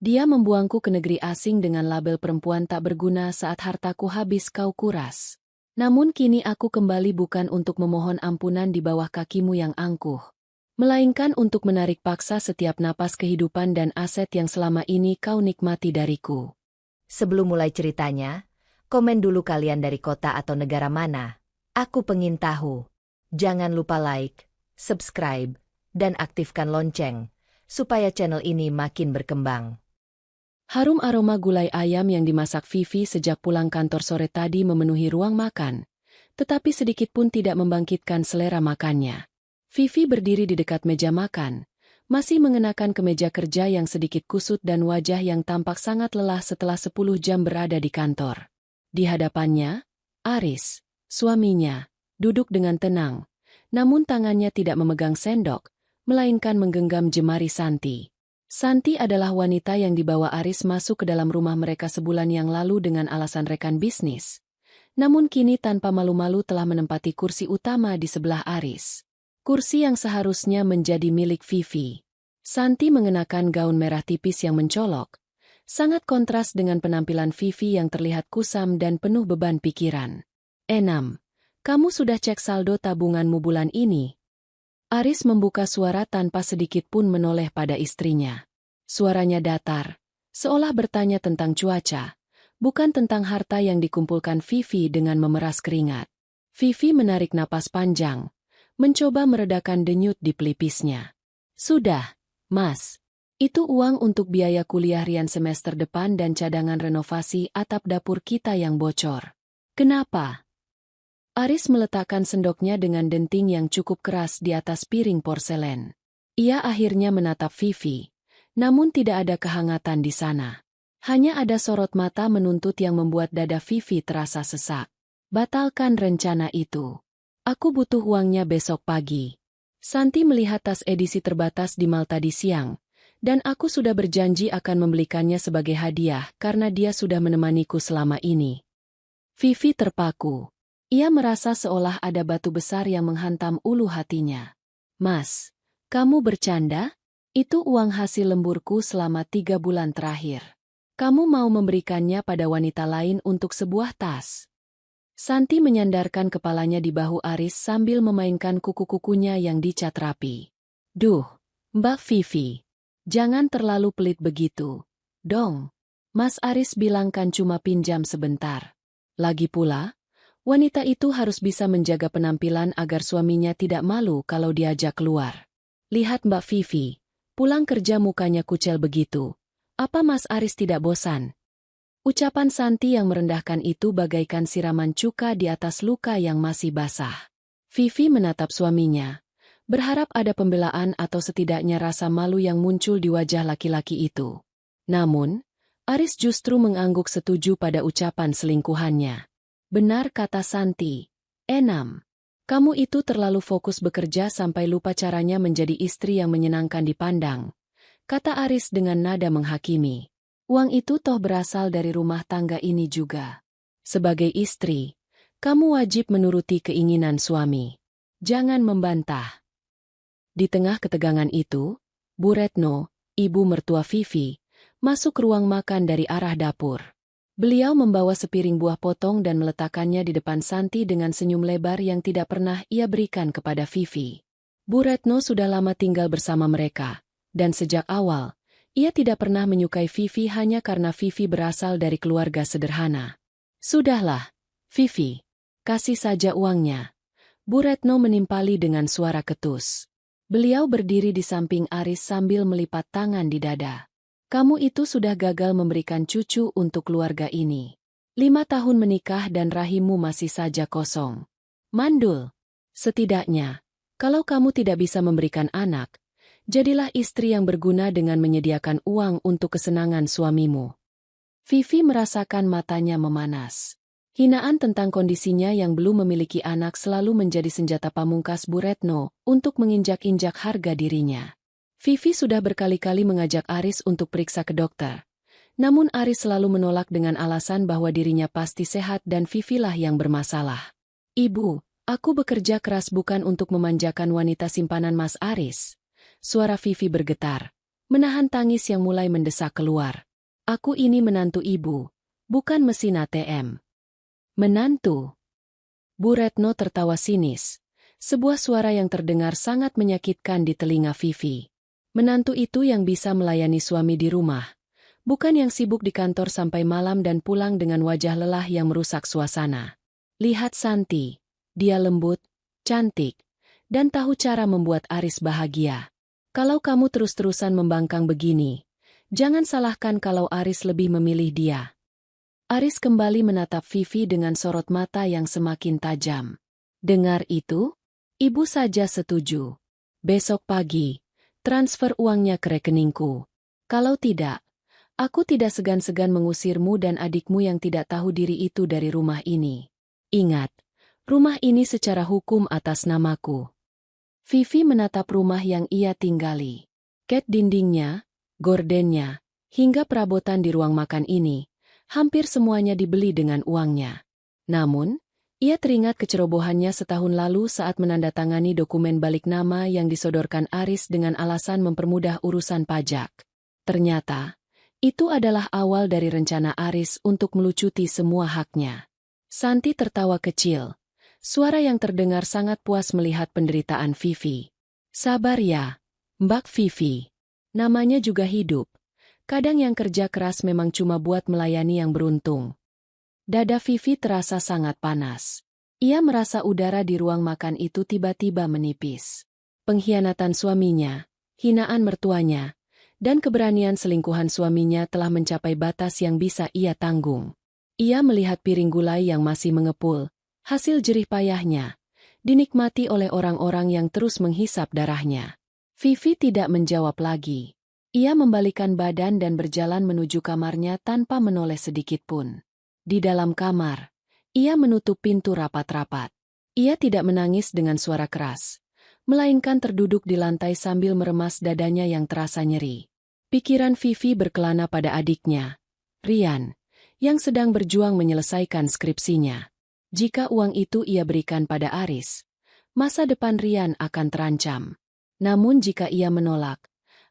Dia membuangku ke negeri asing dengan label perempuan tak berguna saat hartaku habis kau kuras. Namun kini aku kembali bukan untuk memohon ampunan di bawah kakimu yang angkuh, melainkan untuk menarik paksa setiap napas kehidupan dan aset yang selama ini kau nikmati dariku. Sebelum mulai ceritanya, komen dulu kalian dari kota atau negara mana. Aku pengen tahu. Jangan lupa like, subscribe, dan aktifkan lonceng, supaya channel ini makin berkembang. Harum aroma gulai ayam yang dimasak Vivi sejak pulang kantor sore tadi memenuhi ruang makan, tetapi sedikit pun tidak membangkitkan selera makannya. Vivi berdiri di dekat meja makan, masih mengenakan kemeja kerja yang sedikit kusut dan wajah yang tampak sangat lelah setelah 10 jam berada di kantor. Di hadapannya, Aris, suaminya, duduk dengan tenang, namun tangannya tidak memegang sendok, melainkan menggenggam jemari Santi. Santi adalah wanita yang dibawa Aris masuk ke dalam rumah mereka sebulan yang lalu dengan alasan rekan bisnis. Namun kini tanpa malu-malu telah menempati kursi utama di sebelah Aris. Kursi yang seharusnya menjadi milik Vivi. Santi mengenakan gaun merah tipis yang mencolok, sangat kontras dengan penampilan Vivi yang terlihat kusam dan penuh beban pikiran. "Enam, kamu sudah cek saldo tabunganmu bulan ini?" Aris membuka suara tanpa sedikit pun menoleh pada istrinya. Suaranya datar, seolah bertanya tentang cuaca, bukan tentang harta yang dikumpulkan Vivi dengan memeras keringat. Vivi menarik napas panjang, mencoba meredakan denyut di pelipisnya. "Sudah, Mas. Itu uang untuk biaya kuliah Rian semester depan dan cadangan renovasi atap dapur kita yang bocor." "Kenapa?" Aris meletakkan sendoknya dengan denting yang cukup keras di atas piring porselen. Ia akhirnya menatap Vivi, namun tidak ada kehangatan di sana. Hanya ada sorot mata menuntut yang membuat dada Vivi terasa sesak. "Batalkan rencana itu. Aku butuh uangnya besok pagi." Santi melihat tas edisi terbatas di mall tadi siang, dan aku sudah berjanji akan membelikannya sebagai hadiah karena dia sudah menemaniku selama ini. Vivi terpaku. Ia merasa seolah ada batu besar yang menghantam ulu hatinya. "Mas, kamu bercanda? Itu uang hasil lemburku selama 3 bulan terakhir. Kamu mau memberikannya pada wanita lain untuk sebuah tas?" Santi menyandarkan kepalanya di bahu Aris sambil memainkan kuku-kukunya yang dicat rapi. "Duh, Mbak Vivi, jangan terlalu pelit begitu, dong. Mas Aris bilang kan cuma pinjam sebentar. Lagi pula, wanita itu harus bisa menjaga penampilan agar suaminya tidak malu kalau diajak keluar. Lihat Mbak Vivi, pulang kerja mukanya kucel begitu. Apa Mas Aris tidak bosan?" Ucapan Santi yang merendahkan itu bagaikan siraman cuka di atas luka yang masih basah. Vivi menatap suaminya, berharap ada pembelaan atau setidaknya rasa malu yang muncul di wajah laki-laki itu. Namun, Aris justru mengangguk setuju pada ucapan selingkuhannya. "Benar kata Santi. Enam, kamu itu terlalu fokus bekerja sampai lupa caranya menjadi istri yang menyenangkan dipandang," kata Aris dengan nada menghakimi. "Uang itu toh berasal dari rumah tangga ini juga. Sebagai istri, kamu wajib menuruti keinginan suami. Jangan membantah." Di tengah ketegangan itu, Bu Retno, ibu mertua Vivi, masuk ruang makan dari arah dapur. Beliau membawa sepiring buah potong dan meletakkannya di depan Santi dengan senyum lebar yang tidak pernah ia berikan kepada Vivi. Bu Retno sudah lama tinggal bersama mereka, dan sejak awal, ia tidak pernah menyukai Vivi hanya karena Vivi berasal dari keluarga sederhana. "Sudahlah, Vivi, kasih saja uangnya." Bu Retno menimpali dengan suara ketus. Beliau berdiri di samping Aris sambil melipat tangan di dada. "Kamu itu sudah gagal memberikan cucu untuk keluarga ini. 5 tahun menikah dan rahimmu masih saja kosong. Mandul. Setidaknya, kalau kamu tidak bisa memberikan anak, jadilah istri yang berguna dengan menyediakan uang untuk kesenangan suamimu." Vivi merasakan matanya memanas. Hinaan tentang kondisinya yang belum memiliki anak selalu menjadi senjata pamungkas Bu Retno untuk menginjak-injak harga dirinya. Vivi sudah berkali-kali mengajak Aris untuk periksa ke dokter. Namun Aris selalu menolak dengan alasan bahwa dirinya pasti sehat dan Vivi lah yang bermasalah. "Ibu, aku bekerja keras bukan untuk memanjakan wanita simpanan Mas Aris." Suara Vivi bergetar, menahan tangis yang mulai mendesak keluar. Aku ini menantu ibu, bukan mesin ATM. Menantu. Bu Retno tertawa sinis. Sebuah suara yang terdengar sangat menyakitkan di telinga Vivi. Menantu itu yang bisa melayani suami di rumah, bukan yang sibuk di kantor sampai malam dan pulang dengan wajah lelah yang merusak suasana. Lihat Santi, dia lembut, cantik, dan tahu cara membuat Aris bahagia. Kalau kamu terus-terusan membangkang begini, jangan salahkan kalau Aris lebih memilih dia. Aris kembali menatap Vivi dengan sorot mata yang semakin tajam. Dengar itu? Ibu saja setuju. Besok pagi, transfer uangnya ke rekeningku. Kalau tidak, aku tidak segan-segan mengusirmu dan adikmu yang tidak tahu diri itu dari rumah ini. Ingat, rumah ini secara hukum atas namaku. Vivi menatap rumah yang ia tinggali. Cat dindingnya, gordennya, hingga perabotan di ruang makan ini, hampir semuanya dibeli dengan uangnya. Namun, ia teringat kecerobohannya setahun lalu saat menandatangani dokumen balik nama yang disodorkan Aris dengan alasan mempermudah urusan pajak. Ternyata, itu adalah awal dari rencana Aris untuk melucuti semua haknya. Santi tertawa kecil. Suara yang terdengar sangat puas melihat penderitaan Vivi. Sabar ya, Mbak Vivi. Namanya juga hidup. Kadang yang kerja keras memang cuma buat melayani yang beruntung. Dada Vivi terasa sangat panas. Ia merasa udara di ruang makan itu tiba-tiba menipis. Pengkhianatan suaminya, hinaan mertuanya, dan keberanian selingkuhan suaminya telah mencapai batas yang bisa ia tanggung. Ia melihat piring gulai yang masih mengepul. Hasil jerih payahnya, dinikmati oleh orang-orang yang terus menghisap darahnya. Vivi tidak menjawab lagi. Ia membalikan badan dan berjalan menuju kamarnya tanpa menoleh sedikit pun. Di dalam kamar, ia menutup pintu rapat-rapat. Ia tidak menangis dengan suara keras, melainkan terduduk di lantai sambil meremas dadanya yang terasa nyeri. Pikiran Vivi berkelana pada adiknya, Rian, yang sedang berjuang menyelesaikan skripsinya. Jika uang itu ia berikan pada Aris, masa depan Rian akan terancam. Namun jika ia menolak,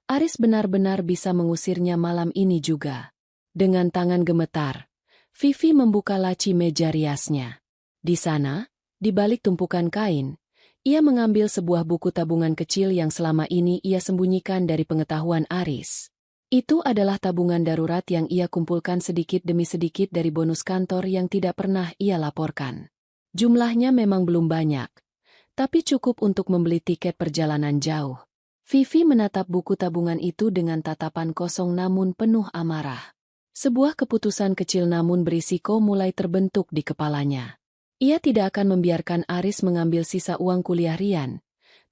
Aris benar-benar bisa mengusirnya malam ini juga. Dengan tangan gemetar, Vivi membuka laci meja riasnya. Di sana, di balik tumpukan kain, ia mengambil sebuah buku tabungan kecil yang selama ini ia sembunyikan dari pengetahuan Aris. Itu adalah tabungan darurat yang ia kumpulkan sedikit demi sedikit dari bonus kantor yang tidak pernah ia laporkan. Jumlahnya memang belum banyak, tapi cukup untuk membeli tiket perjalanan jauh. Vivi menatap buku tabungan itu dengan tatapan kosong namun penuh amarah. Sebuah keputusan kecil namun berisiko mulai terbentuk di kepalanya. Ia tidak akan membiarkan Aris mengambil sisa uang kuliah Rian.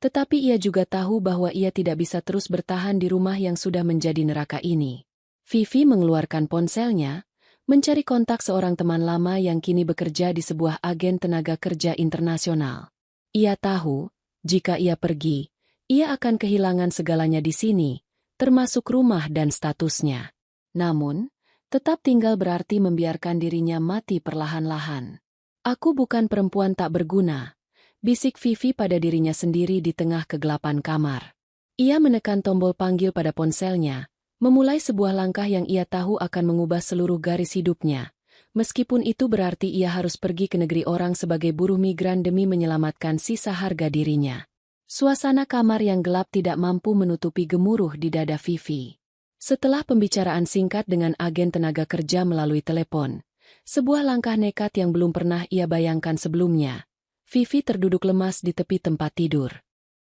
Tetapi ia juga tahu bahwa ia tidak bisa terus bertahan di rumah yang sudah menjadi neraka ini. Vivi mengeluarkan ponselnya, mencari kontak seorang teman lama yang kini bekerja di sebuah agen tenaga kerja internasional. Ia tahu, jika ia pergi, ia akan kehilangan segalanya di sini, termasuk rumah dan statusnya. Namun, tetap tinggal berarti membiarkan dirinya mati perlahan-lahan. Aku bukan perempuan tak berguna, bisik Vivi pada dirinya sendiri di tengah kegelapan kamar. Ia menekan tombol panggil pada ponselnya, memulai sebuah langkah yang ia tahu akan mengubah seluruh garis hidupnya. Meskipun itu berarti ia harus pergi ke negeri orang sebagai buruh migran demi menyelamatkan sisa harga dirinya. Suasana kamar yang gelap tidak mampu menutupi gemuruh di dada Vivi. Setelah pembicaraan singkat dengan agen tenaga kerja melalui telepon, sebuah langkah nekat yang belum pernah ia bayangkan sebelumnya, Vivi terduduk lemas di tepi tempat tidur.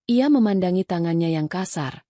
Ia memandangi tangannya yang kasar,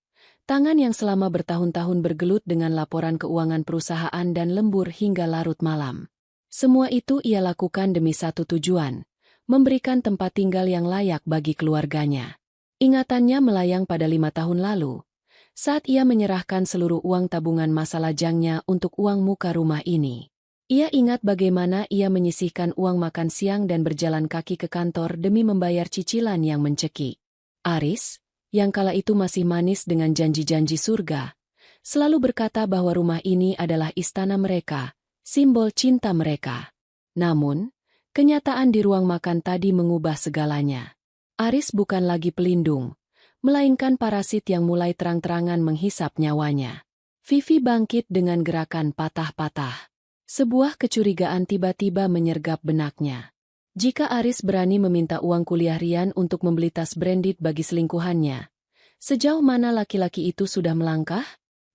tangan yang selama bertahun-tahun bergelut dengan laporan keuangan perusahaan dan lembur hingga larut malam. Semua itu ia lakukan demi satu tujuan, memberikan tempat tinggal yang layak bagi keluarganya. Ingatannya melayang pada 5 tahun lalu, saat ia menyerahkan seluruh uang tabungan masa lajangnya untuk uang muka rumah ini. Ia ingat bagaimana ia menyisihkan uang makan siang dan berjalan kaki ke kantor demi membayar cicilan yang mencekik. Aris, yang kala itu masih manis dengan janji-janji surga, selalu berkata bahwa rumah ini adalah istana mereka, simbol cinta mereka. Namun, kenyataan di ruang makan tadi mengubah segalanya. Aris bukan lagi pelindung, melainkan parasit yang mulai terang-terangan menghisap nyawanya. Vivi bangkit dengan gerakan patah-patah. Sebuah kecurigaan tiba-tiba menyergap benaknya. Jika Aris berani meminta uang kuliah Rian untuk membeli tas branded bagi selingkuhannya, sejauh mana laki-laki itu sudah melangkah?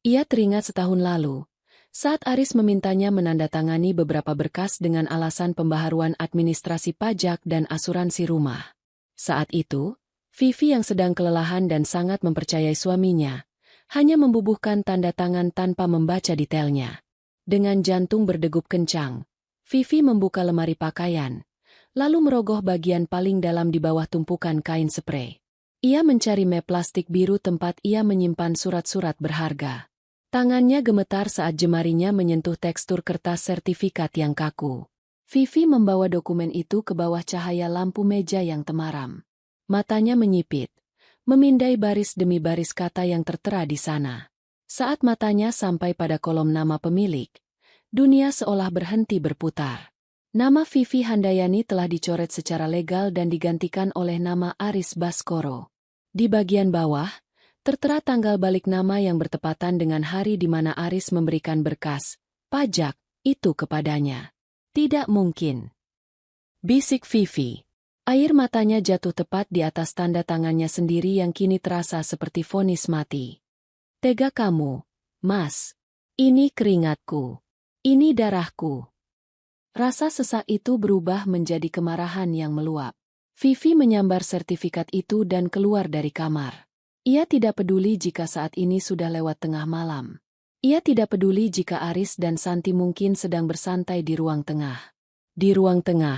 Ia teringat setahun lalu, saat Aris memintanya menandatangani beberapa berkas dengan alasan pembaharuan administrasi pajak dan asuransi rumah. Saat itu, Vivi yang sedang kelelahan dan sangat mempercayai suaminya, hanya membubuhkan tanda tangan tanpa membaca detailnya. Dengan jantung berdegup kencang, Vivi membuka lemari pakaian, lalu merogoh bagian paling dalam di bawah tumpukan kain sprei. Ia mencari map plastik biru tempat ia menyimpan surat-surat berharga. Tangannya gemetar saat jemarinya menyentuh tekstur kertas sertifikat yang kaku. Vivi membawa dokumen itu ke bawah cahaya lampu meja yang temaram. Matanya menyipit, memindai baris demi baris kata yang tertera di sana. Saat matanya sampai pada kolom nama pemilik, dunia seolah berhenti berputar. Nama Vivi Handayani telah dicoret secara legal dan digantikan oleh nama Aris Baskoro. Di bagian bawah, tertera tanggal balik nama yang bertepatan dengan hari di mana Aris memberikan berkas pajak itu kepadanya. Tidak mungkin, bisik Vivi. Air matanya jatuh tepat di atas tanda tangannya sendiri yang kini terasa seperti vonis mati. Tega kamu, Mas. Ini keringatku. Ini darahku. Rasa sesak itu berubah menjadi kemarahan yang meluap. Vivi menyambar sertifikat itu dan keluar dari kamar. Ia tidak peduli jika saat ini sudah lewat tengah malam. Ia tidak peduli jika Aris dan Santi mungkin sedang bersantai di ruang tengah. Di ruang tengah,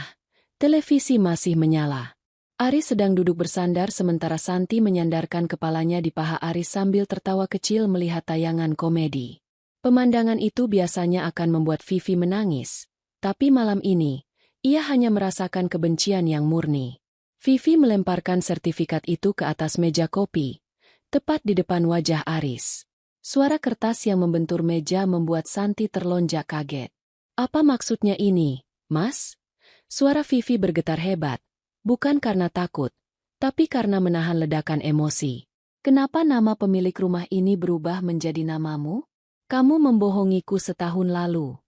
televisi masih menyala. Aris sedang duduk bersandar sementara Santi menyandarkan kepalanya di paha Aris sambil tertawa kecil melihat tayangan komedi. Pemandangan itu biasanya akan membuat Vivi menangis, tapi malam ini, ia hanya merasakan kebencian yang murni. Vivi melemparkan sertifikat itu ke atas meja kopi, tepat di depan wajah Aris. Suara kertas yang membentur meja membuat Santi terlonjak kaget. Apa maksudnya ini, Mas? Suara Vivi bergetar hebat, bukan karena takut, tapi karena menahan ledakan emosi. Kenapa nama pemilik rumah ini berubah menjadi namamu? Kamu membohongiku setahun lalu.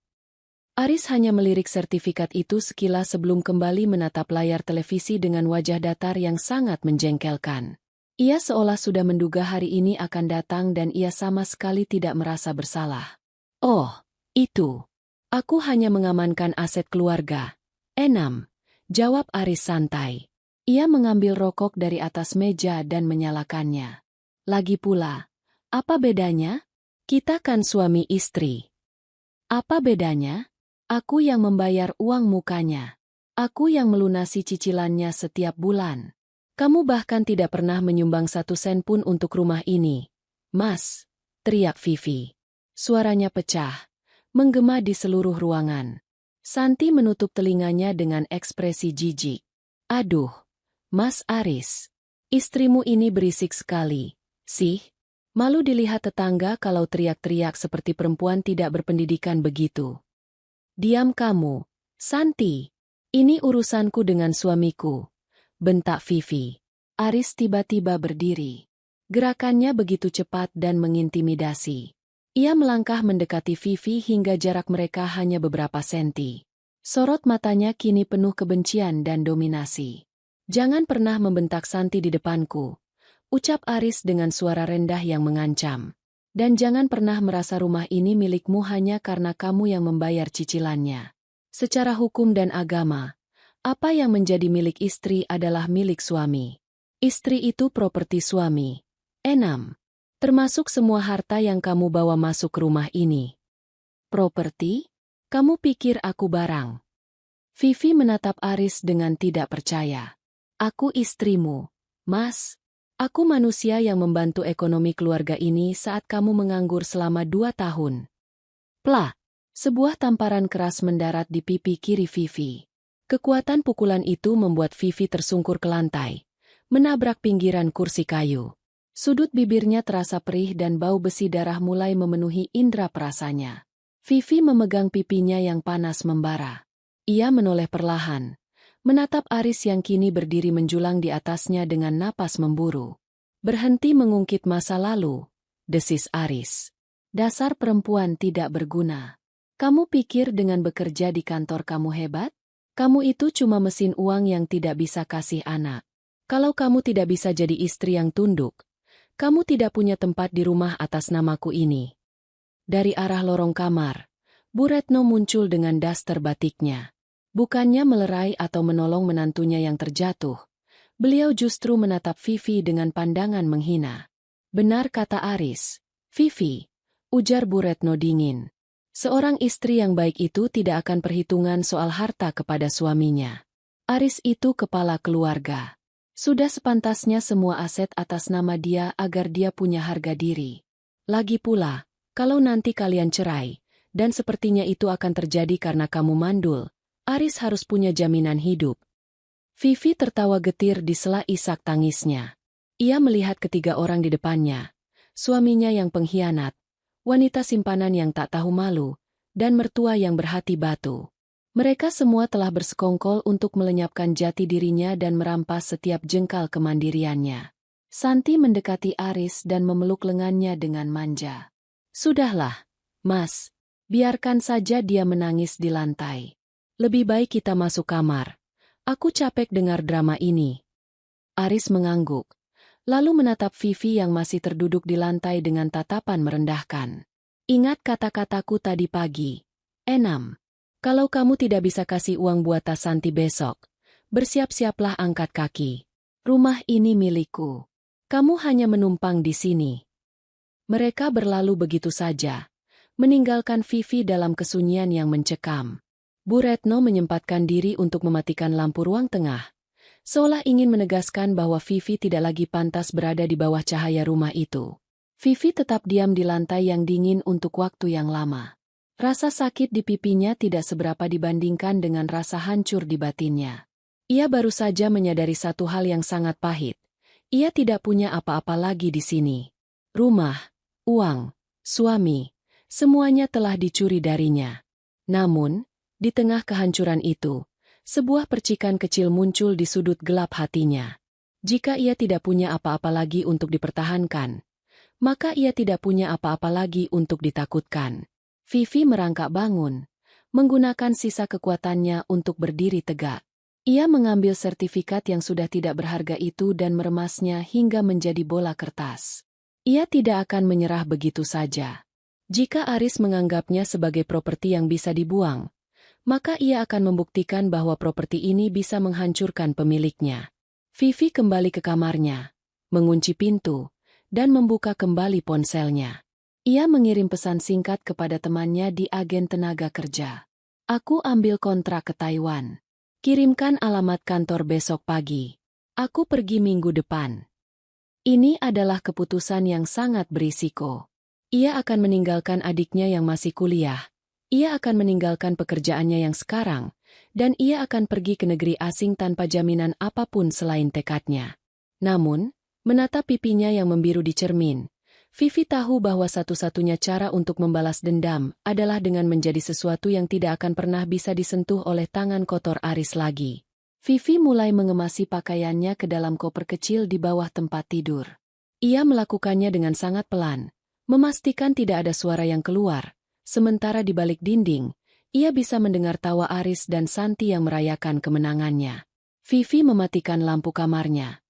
Aris hanya melirik sertifikat itu sekilas sebelum kembali menatap layar televisi dengan wajah datar yang sangat menjengkelkan. Ia seolah sudah menduga hari ini akan datang dan ia sama sekali tidak merasa bersalah. Oh, itu. Aku hanya mengamankan aset keluarga. Enam, jawab Aris santai. Ia mengambil rokok dari atas meja dan menyalakannya. Lagi pula, apa bedanya? Kita kan suami istri. Apa bedanya? Aku yang membayar uang mukanya. Aku yang melunasi cicilannya setiap bulan. Kamu bahkan tidak pernah menyumbang 1 sen pun untuk rumah ini. Mas, teriak Vivi. Suaranya pecah, menggema di seluruh ruangan. Santi menutup telinganya dengan ekspresi jijik. Aduh, Mas Aris, istrimu ini berisik sekali, sih. Malu dilihat tetangga kalau teriak-teriak seperti perempuan tidak berpendidikan begitu. Diam kamu, Santi. Ini urusanku dengan suamiku, bentak Vivi. Aris tiba-tiba berdiri. Gerakannya begitu cepat dan mengintimidasi. Ia melangkah mendekati Vivi hingga jarak mereka hanya beberapa senti. Sorot matanya kini penuh kebencian dan dominasi. Jangan pernah membentak Santi di depanku, ucap Aris dengan suara rendah yang mengancam. Dan jangan pernah merasa rumah ini milikmu hanya karena kamu yang membayar cicilannya. Secara hukum dan agama, apa yang menjadi milik istri adalah milik suami. Istri itu properti suami. Enam. Termasuk semua harta yang kamu bawa masuk ke rumah ini. Properti? Kamu pikir aku barang? Vivi menatap Aris dengan tidak percaya. Aku istrimu, Mas. Aku manusia yang membantu ekonomi keluarga ini saat kamu menganggur selama 2 tahun. Plak! Sebuah tamparan keras mendarat di pipi kiri Vivi. Kekuatan pukulan itu membuat Vivi tersungkur ke lantai, menabrak pinggiran kursi kayu. Sudut bibirnya terasa perih dan bau besi darah mulai memenuhi indera perasanya. Vivi memegang pipinya yang panas membara. Ia menoleh perlahan, menatap Aris yang kini berdiri menjulang di atasnya dengan napas memburu. Berhenti mengungkit masa lalu, desis Aris. Dasar perempuan tidak berguna. Kamu pikir dengan bekerja di kantor kamu hebat? Kamu itu cuma mesin uang yang tidak bisa kasih anak. Kalau kamu tidak bisa jadi istri yang tunduk, kamu tidak punya tempat di rumah atas namaku ini. Dari arah lorong kamar, Bu Retno muncul dengan daster batiknya. Bukannya melerai atau menolong menantunya yang terjatuh, beliau justru menatap Vivi dengan pandangan menghina. Benar kata Aris. Vivi, ujar Bu Retno dingin. Seorang istri yang baik itu tidak akan perhitungan soal harta kepada suaminya. Aris itu kepala keluarga. Sudah sepantasnya semua aset atas nama dia agar dia punya harga diri. Lagi pula, kalau nanti kalian cerai, dan sepertinya itu akan terjadi karena kamu mandul, Aris harus punya jaminan hidup. Vivi tertawa getir di sela isak tangisnya. Ia melihat ketiga orang di depannya. Suaminya yang pengkhianat, wanita simpanan yang tak tahu malu, dan mertua yang berhati batu. Mereka semua telah bersekongkol untuk melenyapkan jati dirinya dan merampas setiap jengkal kemandiriannya. Santi mendekati Aris dan memeluk lengannya dengan manja. Sudahlah, Mas. Biarkan saja dia menangis di lantai. Lebih baik kita masuk kamar. Aku capek dengar drama ini. Aris mengangguk, lalu menatap Vivi yang masih terduduk di lantai dengan tatapan merendahkan. Ingat kata-kataku tadi pagi. Enam. Kalau kamu tidak bisa kasih uang buat tas Santi besok, bersiap-siaplah angkat kaki. Rumah ini milikku. Kamu hanya menumpang di sini. Mereka berlalu begitu saja, meninggalkan Vivi dalam kesunyian yang mencekam. Bu Retno menyempatkan diri untuk mematikan lampu ruang tengah, seolah ingin menegaskan bahwa Vivi tidak lagi pantas berada di bawah cahaya rumah itu. Vivi tetap diam di lantai yang dingin untuk waktu yang lama. Rasa sakit di pipinya tidak seberapa dibandingkan dengan rasa hancur di batinnya. Ia baru saja menyadari satu hal yang sangat pahit. Ia tidak punya apa-apa lagi di sini. Rumah, uang, suami, semuanya telah dicuri darinya. Namun, di tengah kehancuran itu, sebuah percikan kecil muncul di sudut gelap hatinya. Jika ia tidak punya apa-apa lagi untuk dipertahankan, maka ia tidak punya apa-apa lagi untuk ditakutkan. Vivi merangkak bangun, menggunakan sisa kekuatannya untuk berdiri tegak. Ia mengambil sertifikat yang sudah tidak berharga itu dan meremasnya hingga menjadi bola kertas. Ia tidak akan menyerah begitu saja. Jika Aris menganggapnya sebagai properti yang bisa dibuang, maka ia akan membuktikan bahwa properti ini bisa menghancurkan pemiliknya. Vivi kembali ke kamarnya, mengunci pintu, dan membuka kembali ponselnya. Ia mengirim pesan singkat kepada temannya di agen tenaga kerja. Aku ambil kontrak ke Taiwan. Kirimkan alamat kantor besok pagi. Aku pergi minggu depan. Ini adalah keputusan yang sangat berisiko. Ia akan meninggalkan adiknya yang masih kuliah. Ia akan meninggalkan pekerjaannya yang sekarang, dan ia akan pergi ke negeri asing tanpa jaminan apapun selain tekadnya. Namun, menatap pipinya yang membiru di cermin, Vivi tahu bahwa satu-satunya cara untuk membalas dendam adalah dengan menjadi sesuatu yang tidak akan pernah bisa disentuh oleh tangan kotor Aris lagi. Vivi mulai mengemasi pakaiannya ke dalam koper kecil di bawah tempat tidur. Ia melakukannya dengan sangat pelan, memastikan tidak ada suara yang keluar. Sementara di balik dinding, ia bisa mendengar tawa Aris dan Santi yang merayakan kemenangannya. Vivi mematikan lampu kamarnya,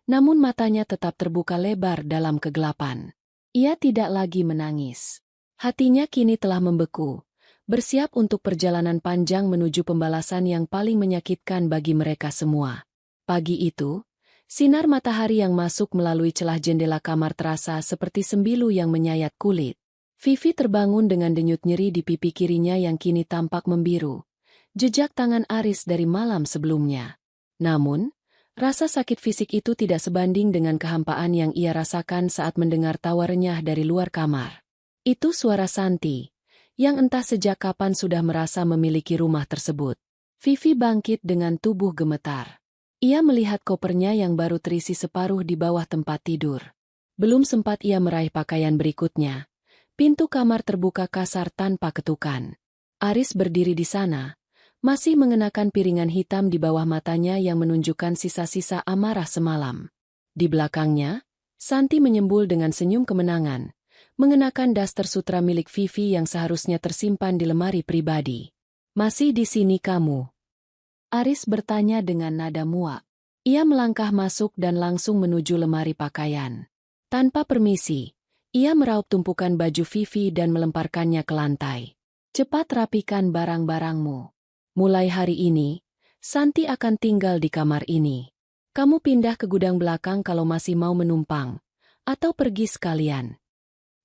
namun matanya tetap terbuka lebar dalam kegelapan. Ia tidak lagi menangis. Hatinya kini telah membeku, bersiap untuk perjalanan panjang menuju pembalasan yang paling menyakitkan bagi mereka semua. Pagi itu, sinar matahari yang masuk melalui celah jendela kamar terasa seperti sembilu yang menyayat kulit. Vivi terbangun dengan denyut nyeri di pipi kirinya yang kini tampak membiru, jejak tangan Aris dari malam sebelumnya. Namun, rasa sakit fisik itu tidak sebanding dengan kehampaan yang ia rasakan saat mendengar tawa renyah dari luar kamar. Itu suara Santi, yang entah sejak kapan sudah merasa memiliki rumah tersebut. Vivi bangkit dengan tubuh gemetar. Ia melihat kopernya yang baru terisi separuh di bawah tempat tidur. Belum sempat ia meraih pakaian berikutnya, pintu kamar terbuka kasar tanpa ketukan. Aris berdiri di sana, masih mengenakan piringan hitam di bawah matanya yang menunjukkan sisa-sisa amarah semalam. Di belakangnya, Santi menyembul dengan senyum kemenangan, mengenakan daster sutra milik Vivi yang seharusnya tersimpan di lemari pribadi. "Masih di sini kamu?" Aris bertanya dengan nada muak. Ia melangkah masuk dan langsung menuju lemari pakaian. Tanpa permisi, ia meraup tumpukan baju Vivi dan melemparkannya ke lantai. "Cepat rapikan barang-barangmu. Mulai hari ini, Santi akan tinggal di kamar ini. Kamu pindah ke gudang belakang kalau masih mau menumpang, atau pergi sekalian."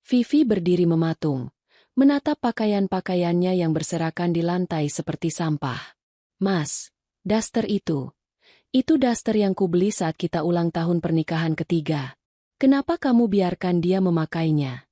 Vivi berdiri mematung, menatap pakaian-pakaiannya yang berserakan di lantai seperti sampah. "Mas, daster itu daster yang kubeli saat kita ulang tahun pernikahan ketiga. Kenapa kamu biarkan dia memakainya?"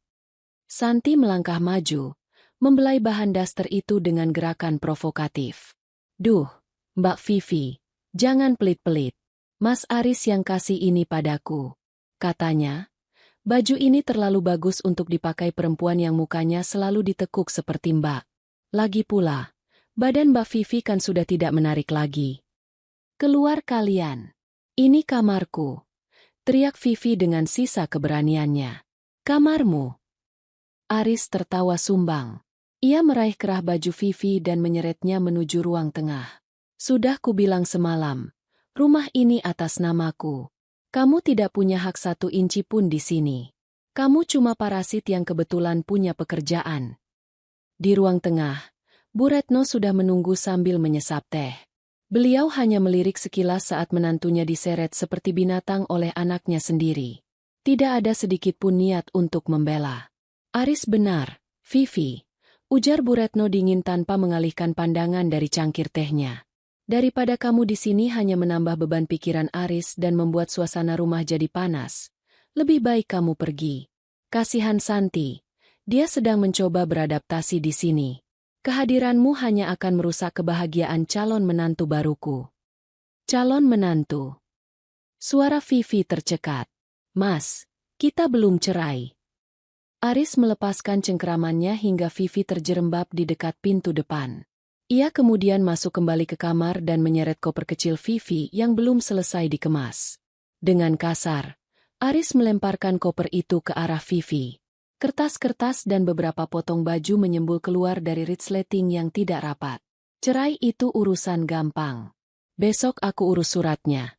Santi melangkah maju, membelai bahan daster itu dengan gerakan provokatif. "Duh, Mbak Vivi, jangan pelit-pelit. Mas Aris yang kasih ini padaku. Katanya, baju ini terlalu bagus untuk dipakai perempuan yang mukanya selalu ditekuk seperti Mbak. Lagi pula, badan Mbak Vivi kan sudah tidak menarik lagi. Keluar kalian. Ini kamarku," teriak Vivi dengan sisa keberaniannya. "Kamarmu?" Aris tertawa sumbang. Ia meraih kerah baju Vivi dan menyeretnya menuju ruang tengah. "Sudah kubilang semalam, rumah ini atas namaku. Kamu tidak punya hak 1 inci pun di sini. Kamu cuma parasit yang kebetulan punya pekerjaan." Di ruang tengah, Bu Retno sudah menunggu sambil menyesap teh. Beliau hanya melirik sekilas saat menantunya diseret seperti binatang oleh anaknya sendiri. Tidak ada sedikit pun niat untuk membela. "Aris benar, Vivi," ujar Bu Retno dingin tanpa mengalihkan pandangan dari cangkir tehnya. "Daripada kamu di sini hanya menambah beban pikiran Aris dan membuat suasana rumah jadi panas, lebih baik kamu pergi. Kasihan Santi, dia sedang mencoba beradaptasi di sini. Kehadiranmu hanya akan merusak kebahagiaan calon menantu baruku." "Calon menantu?" Suara Vivi tercekat. "Mas, kita belum cerai." Aris melepaskan cengkeramannya hingga Vivi terjerembab di dekat pintu depan. Ia kemudian masuk kembali ke kamar dan menyeret koper kecil Vivi yang belum selesai dikemas. Dengan kasar, Aris melemparkan koper itu ke arah Vivi. Kertas-kertas dan beberapa potong baju menyembul keluar dari resleting yang tidak rapat. "Cerai itu urusan gampang. Besok aku urus suratnya,"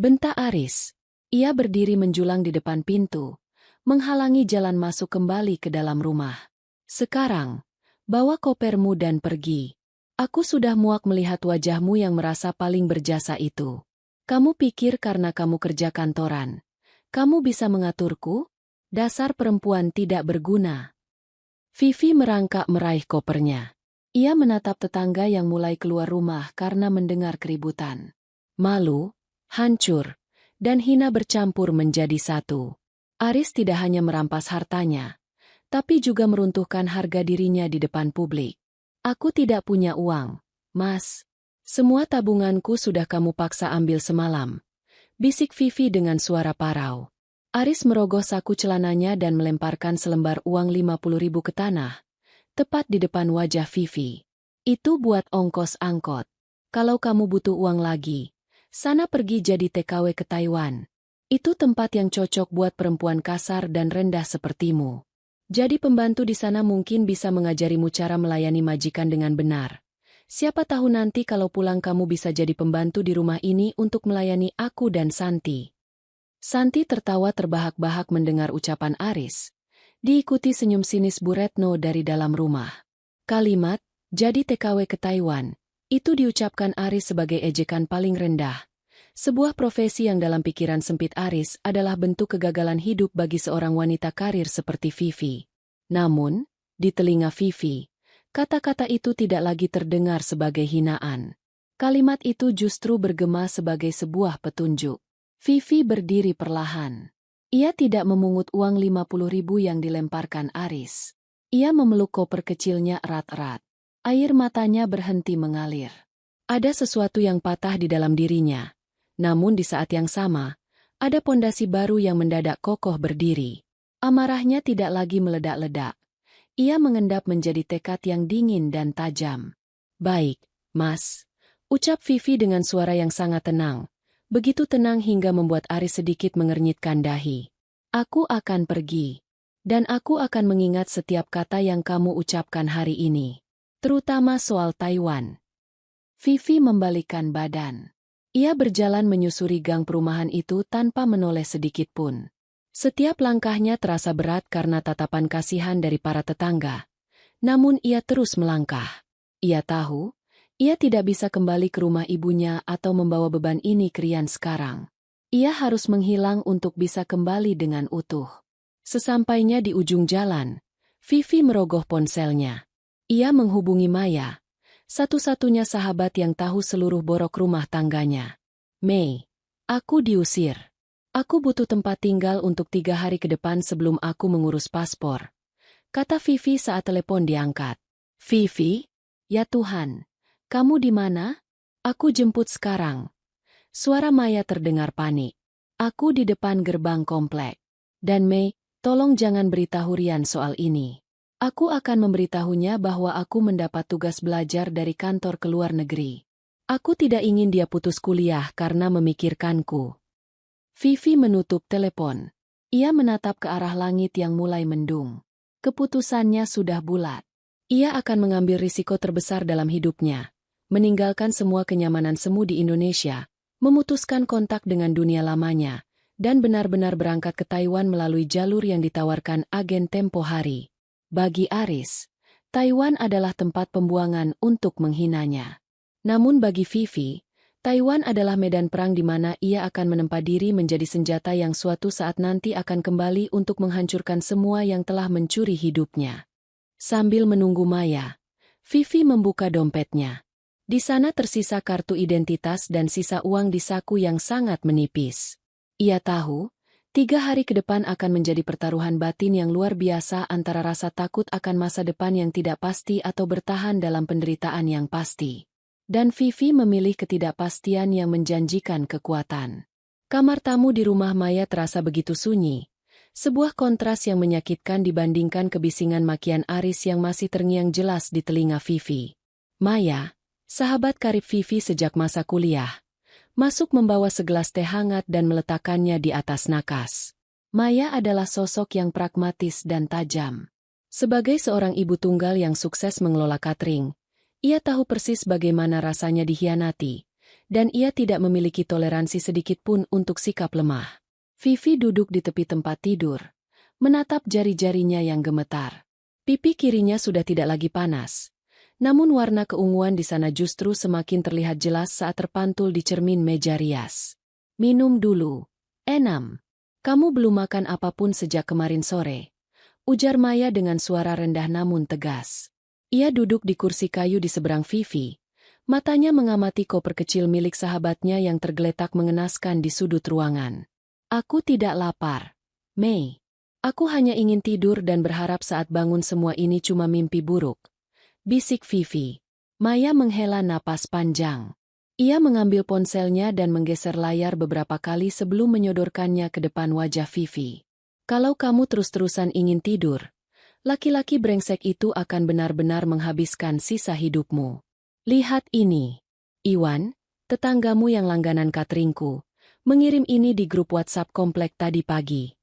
bentak Aris. Ia berdiri menjulang di depan pintu, menghalangi jalan masuk kembali ke dalam rumah. "Sekarang, bawa kopermu dan pergi. Aku sudah muak melihat wajahmu yang merasa paling berjasa itu. Kamu pikir karena kamu kerja kantoran, kamu bisa mengaturku? Dasar perempuan tidak berguna." Vivi merangkak meraih kopernya. Ia menatap tetangga yang mulai keluar rumah karena mendengar keributan. Malu, hancur, dan hina bercampur menjadi satu. Aris tidak hanya merampas hartanya, tapi juga meruntuhkan harga dirinya di depan publik. "Aku tidak punya uang, Mas. Semua tabunganku sudah kamu paksa ambil semalam," bisik Vivi dengan suara parau. Aris merogoh saku celananya dan melemparkan selembar uang 50.000 ke tanah, tepat di depan wajah Vivi. "Itu buat ongkos angkot. Kalau kamu butuh uang lagi, sana pergi jadi TKW ke Taiwan. Itu tempat yang cocok buat perempuan kasar dan rendah sepertimu. Jadi pembantu di sana mungkin bisa mengajarimu cara melayani majikan dengan benar. Siapa tahu nanti kalau pulang kamu bisa jadi pembantu di rumah ini untuk melayani aku dan Santi." Santi tertawa terbahak-bahak mendengar ucapan Aris, diikuti senyum sinis Bu Retno dari dalam rumah. Kalimat, "jadi TKW ke Taiwan," itu diucapkan Aris sebagai ejekan paling rendah. Sebuah profesi yang dalam pikiran sempit Aris adalah bentuk kegagalan hidup bagi seorang wanita karir seperti Vivi. Namun, di telinga Vivi, kata-kata itu tidak lagi terdengar sebagai hinaan. Kalimat itu justru bergema sebagai sebuah petunjuk. Vivi berdiri perlahan. Ia tidak memungut uang 50.000 yang dilemparkan Aris. Ia memeluk koper kecilnya erat-erat. Air matanya berhenti mengalir. Ada sesuatu yang patah di dalam dirinya. Namun di saat yang sama, ada pondasi baru yang mendadak kokoh berdiri. Amarahnya tidak lagi meledak-ledak. Ia mengendap menjadi tekad yang dingin dan tajam. "Baik, Mas," ucap Vivi dengan suara yang sangat tenang. Begitu tenang hingga membuat Aris sedikit mengernyitkan dahi. Aku akan pergi. Dan aku akan mengingat setiap kata yang kamu ucapkan hari ini. Terutama soal Taiwan. Vivi membalikkan badan. Ia berjalan menyusuri gang perumahan itu tanpa menoleh sedikit pun. Setiap langkahnya terasa berat karena tatapan kasihan dari para tetangga. Namun ia terus melangkah. Ia tahu, ia tidak bisa kembali ke rumah ibunya atau membawa beban ini ke Rian sekarang. Ia harus menghilang untuk bisa kembali dengan utuh. Sesampainya di ujung jalan, Vivi merogoh ponselnya. Ia menghubungi Maya, satu-satunya sahabat yang tahu seluruh borok rumah tangganya. Mei, aku diusir. Aku butuh tempat tinggal untuk 3 hari ke depan sebelum aku mengurus paspor. Kata Vivi saat telepon diangkat. Vivi? Ya Tuhan, kamu di mana? Aku jemput sekarang. Suara Maya terdengar panik. Aku di depan gerbang komplek. Dan Mei, tolong jangan beritahu Rian soal ini. Aku akan memberitahunya bahwa aku mendapat tugas belajar dari kantor ke luar negeri. Aku tidak ingin dia putus kuliah karena memikirkanku. Vivi menutup telepon. Ia menatap ke arah langit yang mulai mendung. Keputusannya sudah bulat. Ia akan mengambil risiko terbesar dalam hidupnya. Meninggalkan semua kenyamanan semu di Indonesia, memutuskan kontak dengan dunia lamanya, dan benar-benar berangkat ke Taiwan melalui jalur yang ditawarkan agen tempo hari. Bagi Aris, Taiwan adalah tempat pembuangan untuk menghinanya. Namun bagi Vivi, Taiwan adalah medan perang di mana ia akan menempa diri menjadi senjata yang suatu saat nanti akan kembali untuk menghancurkan semua yang telah mencuri hidupnya. Sambil menunggu Maya, Vivi membuka dompetnya. Di sana tersisa kartu identitas dan sisa uang di saku yang sangat menipis. Ia tahu, 3 hari ke depan akan menjadi pertaruhan batin yang luar biasa antara rasa takut akan masa depan yang tidak pasti atau bertahan dalam penderitaan yang pasti. Dan Vivi memilih ketidakpastian yang menjanjikan kekuatan. Kamar tamu di rumah Maya terasa begitu sunyi. Sebuah kontras yang menyakitkan dibandingkan kebisingan makian Aris yang masih terngiang jelas di telinga Vivi. Maya, sahabat karib Vivi sejak masa kuliah, masuk membawa segelas teh hangat dan meletakkannya di atas nakas. Maya adalah sosok yang pragmatis dan tajam. Sebagai seorang ibu tunggal yang sukses mengelola catering, ia tahu persis bagaimana rasanya dikhianati, dan ia tidak memiliki toleransi sedikit pun untuk sikap lemah. Vivi duduk di tepi tempat tidur, menatap jari-jarinya yang gemetar. Pipi kirinya sudah tidak lagi panas, namun warna keunguan di sana justru semakin terlihat jelas saat terpantul di cermin meja rias. Minum dulu. Enam. Kamu belum makan apapun sejak kemarin sore, ujar Maya dengan suara rendah namun tegas. Ia duduk di kursi kayu di seberang Vivi. Matanya mengamati koper kecil milik sahabatnya yang tergeletak mengenaskan di sudut ruangan. Aku tidak lapar, Mei. Aku hanya ingin tidur dan berharap saat bangun semua ini cuma mimpi buruk. Bisik Vivi. Maya menghela napas panjang. Ia mengambil ponselnya dan menggeser layar beberapa kali sebelum menyodorkannya ke depan wajah Vivi. Kalau kamu terus-terusan ingin tidur, laki-laki brengsek itu akan benar-benar menghabiskan sisa hidupmu. Lihat ini. Iwan, tetanggamu yang langganan cateringku, mengirim ini di grup WhatsApp komplek tadi pagi.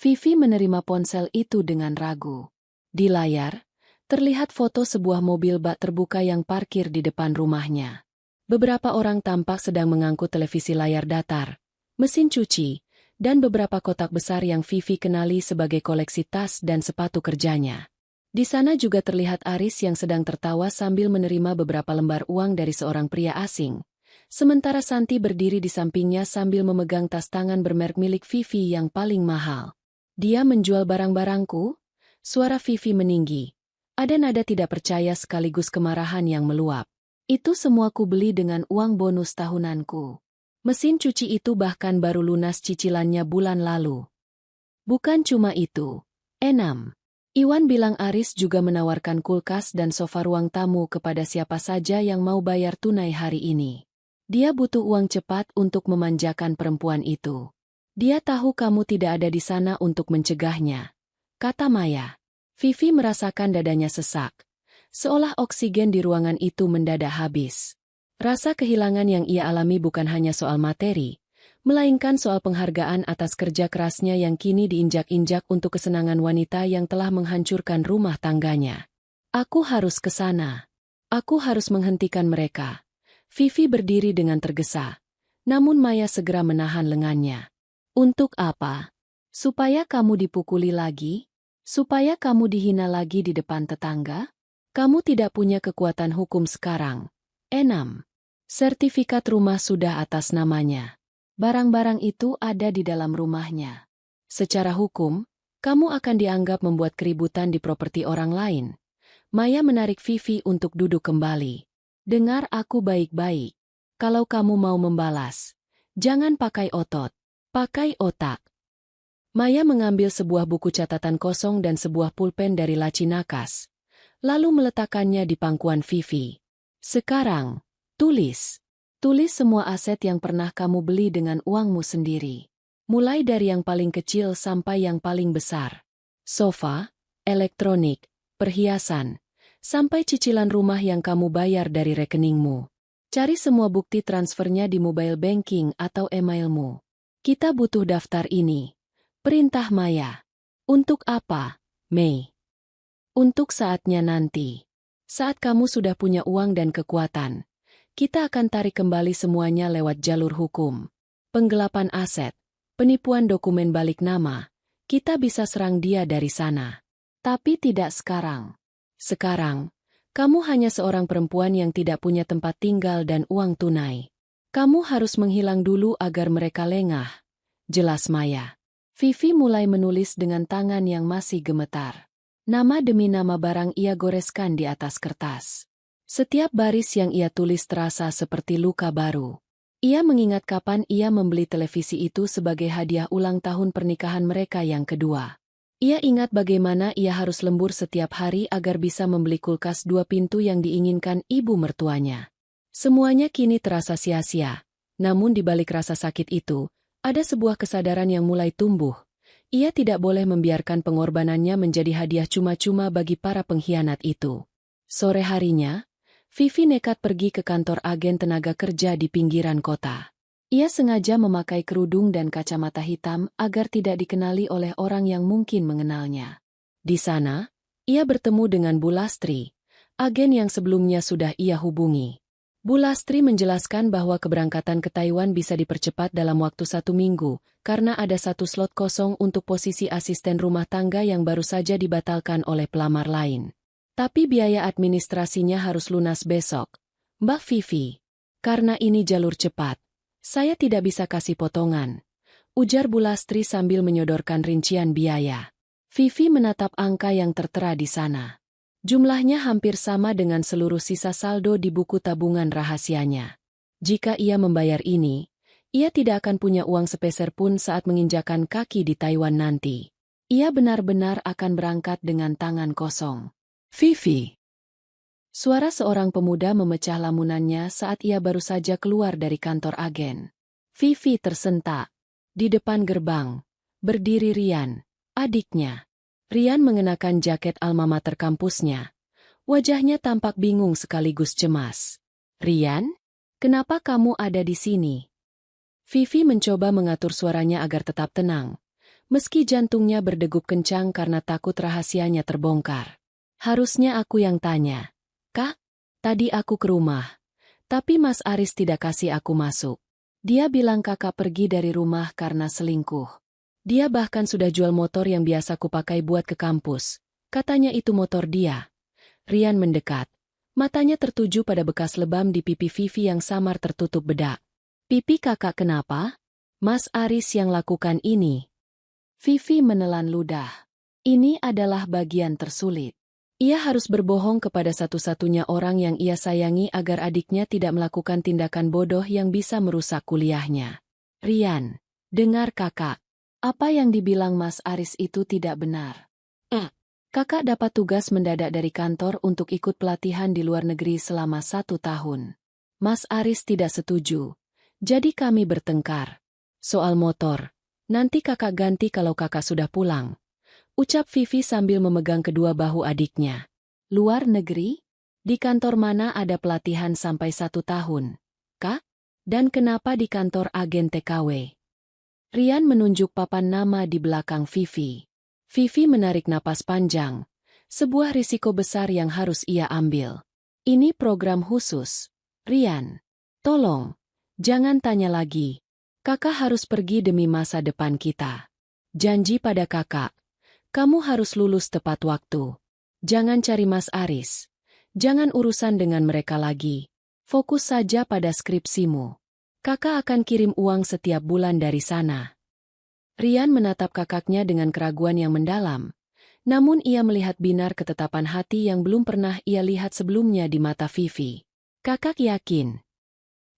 Vivi menerima ponsel itu dengan ragu. Di layar, terlihat foto sebuah mobil bak terbuka yang parkir di depan rumahnya. Beberapa orang tampak sedang mengangkut televisi layar datar, mesin cuci, dan beberapa kotak besar yang Vivi kenali sebagai koleksi tas dan sepatu kerjanya. Di sana juga terlihat Aris yang sedang tertawa sambil menerima beberapa lembar uang dari seorang pria asing. Sementara Santi berdiri di sampingnya sambil memegang tas tangan bermerek milik Vivi yang paling mahal. Dia menjual barang-barangku? Suara Vivi meninggi. Ada nada tidak percaya sekaligus kemarahan yang meluap. Itu semua ku beli dengan uang bonus tahunanku. Mesin cuci itu bahkan baru lunas cicilannya bulan lalu. Bukan cuma itu. Enam. Iwan bilang Aris juga menawarkan kulkas dan sofa ruang tamu kepada siapa saja yang mau bayar tunai hari ini. Dia butuh uang cepat untuk memanjakan perempuan itu. Dia tahu kamu tidak ada di sana untuk mencegahnya, kata Maya. Vivi merasakan dadanya sesak, seolah oksigen di ruangan itu mendadak habis. Rasa kehilangan yang ia alami bukan hanya soal materi, melainkan soal penghargaan atas kerja kerasnya yang kini diinjak-injak untuk kesenangan wanita yang telah menghancurkan rumah tangganya. Aku harus ke sana. Aku harus menghentikan mereka. Vivi berdiri dengan tergesa. Namun Maya segera menahan lengannya. Untuk apa? Supaya kamu dipukuli lagi? Supaya kamu dihina lagi di depan tetangga? Kamu tidak punya kekuatan hukum sekarang. 6. Sertifikat rumah sudah atas namanya. Barang-barang itu ada di dalam rumahnya. Secara hukum, kamu akan dianggap membuat keributan di properti orang lain. Maya menarik Vivi untuk duduk kembali. Dengar aku baik-baik. Kalau kamu mau membalas, jangan pakai otot, pakai otak. Maya mengambil sebuah buku catatan kosong dan sebuah pulpen dari laci nakas, lalu meletakkannya di pangkuan Vivi. Sekarang, tulis. Tulis semua aset yang pernah kamu beli dengan uangmu sendiri. Mulai dari yang paling kecil sampai yang paling besar. Sofa, elektronik, perhiasan, sampai cicilan rumah yang kamu bayar dari rekeningmu. Cari semua bukti transfernya di mobile banking atau emailmu. Kita butuh daftar ini. Perintah Maya. Untuk apa, Mei? Untuk saatnya nanti. Saat kamu sudah punya uang dan kekuatan. Kita akan tarik kembali semuanya lewat jalur hukum. Penggelapan aset, penipuan dokumen balik nama, kita bisa serang dia dari sana. Tapi tidak sekarang. Sekarang, kamu hanya seorang perempuan yang tidak punya tempat tinggal dan uang tunai. Kamu harus menghilang dulu agar mereka lengah. Jelas Maya. Vivi mulai menulis dengan tangan yang masih gemetar. Nama demi nama barang ia goreskan di atas kertas. Setiap baris yang ia tulis terasa seperti luka baru. Ia mengingat kapan ia membeli televisi itu sebagai hadiah ulang tahun pernikahan mereka yang kedua. Ia ingat bagaimana ia harus lembur setiap hari agar bisa membeli kulkas 2 pintu yang diinginkan ibu mertuanya. Semuanya kini terasa sia-sia. Namun di balik rasa sakit itu, ada sebuah kesadaran yang mulai tumbuh. Ia tidak boleh membiarkan pengorbanannya menjadi hadiah cuma-cuma bagi para pengkhianat itu. Sore harinya, Vivi nekat pergi ke kantor agen tenaga kerja di pinggiran kota. Ia sengaja memakai kerudung dan kacamata hitam agar tidak dikenali oleh orang yang mungkin mengenalnya. Di sana, ia bertemu dengan Bu Lastri, agen yang sebelumnya sudah ia hubungi. Bu Lastri menjelaskan bahwa keberangkatan ke Taiwan bisa dipercepat dalam waktu 1 minggu, karena ada 1 slot kosong untuk posisi asisten rumah tangga yang baru saja dibatalkan oleh pelamar lain. Tapi biaya administrasinya harus lunas besok, Mbak Vivi. Karena ini jalur cepat, saya tidak bisa kasih potongan, ujar Bu Lastri sambil menyodorkan rincian biaya. Vivi menatap angka yang tertera di sana. Jumlahnya hampir sama dengan seluruh sisa saldo di buku tabungan rahasianya. Jika ia membayar ini, ia tidak akan punya uang sepeser pun saat menginjakan kaki di Taiwan nanti. Ia benar-benar akan berangkat dengan tangan kosong. Vivi. Suara seorang pemuda memecah lamunannya saat ia baru saja keluar dari kantor agen. Vivi tersentak. Di depan gerbang, berdiri Rian, adiknya. Rian mengenakan jaket alma mater kampusnya. Wajahnya tampak bingung sekaligus cemas. Rian, kenapa kamu ada di sini? Vivi mencoba mengatur suaranya agar tetap tenang, meski jantungnya berdegup kencang karena takut rahasianya terbongkar. Harusnya aku yang tanya. Kak, tadi aku ke rumah, tapi Mas Aris tidak kasih aku masuk. Dia bilang kakak pergi dari rumah karena selingkuh. Dia bahkan sudah jual motor yang biasa kupakai buat ke kampus. Katanya itu motor dia. Rian mendekat. Matanya tertuju pada bekas lebam di pipi Vivi yang samar tertutup bedak. Pipi kakak kenapa? Mas Aris yang lakukan ini. Vivi menelan ludah. Ini adalah bagian tersulit. Ia harus berbohong kepada satu-satunya orang yang ia sayangi agar adiknya tidak melakukan tindakan bodoh yang bisa merusak kuliahnya. Rian, dengar kakak. Apa yang dibilang Mas Aris itu tidak benar. Kakak dapat tugas mendadak dari kantor untuk ikut pelatihan di luar negeri selama 1 tahun. Mas Aris tidak setuju. Jadi kami bertengkar. Soal motor, nanti kakak ganti kalau kakak sudah pulang. Ucap Vivi sambil memegang kedua bahu adiknya. Luar negeri? Di kantor mana ada pelatihan sampai 1 tahun? Kak? Dan kenapa di kantor agen TKW? Rian menunjuk papan nama di belakang Vivi. Vivi menarik napas panjang. Sebuah risiko besar yang harus ia ambil. Ini program khusus. Rian, tolong, jangan tanya lagi. Kakak harus pergi demi masa depan kita. Janji pada kakak, kamu harus lulus tepat waktu. Jangan cari Mas Aris. Jangan urusan dengan mereka lagi. Fokus saja pada skripsimu. Kakak akan kirim uang setiap bulan dari sana. Rian menatap kakaknya dengan keraguan yang mendalam. Namun ia melihat binar ketetapan hati yang belum pernah ia lihat sebelumnya di mata Vivi. Kakak yakin?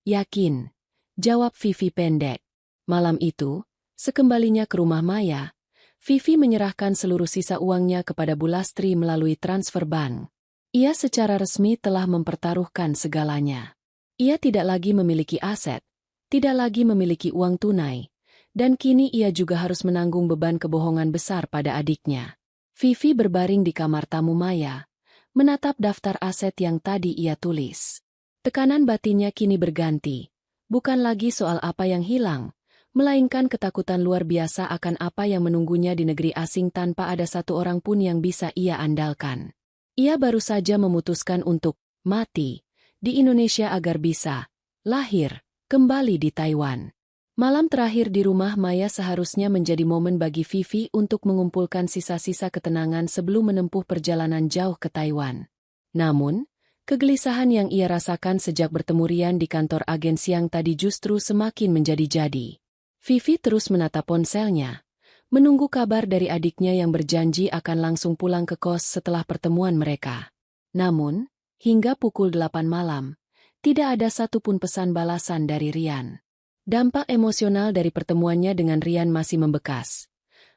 Yakin, jawab Vivi pendek. Malam itu, sekembalinya ke rumah Maya, Vivi menyerahkan seluruh sisa uangnya kepada Bulastri melalui transfer bank. Ia secara resmi telah mempertaruhkan segalanya. Ia tidak lagi memiliki aset, tidak lagi memiliki uang tunai, dan kini ia juga harus menanggung beban kebohongan besar pada adiknya. Vivi berbaring di kamar tamu Maya, menatap daftar aset yang tadi ia tulis. Tekanan batinnya kini berganti, bukan lagi soal apa yang hilang, melainkan ketakutan luar biasa akan apa yang menunggunya di negeri asing tanpa ada satu orang pun yang bisa ia andalkan. Ia baru saja memutuskan untuk mati di Indonesia agar bisa lahir kembali di Taiwan. Malam terakhir di rumah Maya seharusnya menjadi momen bagi Vivi untuk mengumpulkan sisa-sisa ketenangan sebelum menempuh perjalanan jauh ke Taiwan. Namun, kegelisahan yang ia rasakan sejak bertemu Rian di kantor agen siang tadi justru semakin menjadi-jadi. Vivi terus menatap ponselnya, menunggu kabar dari adiknya yang berjanji akan langsung pulang ke kos setelah pertemuan mereka. Namun, hingga pukul 8 malam, tidak ada satupun pesan balasan dari Rian. Dampak emosional dari pertemuannya dengan Rian masih membekas.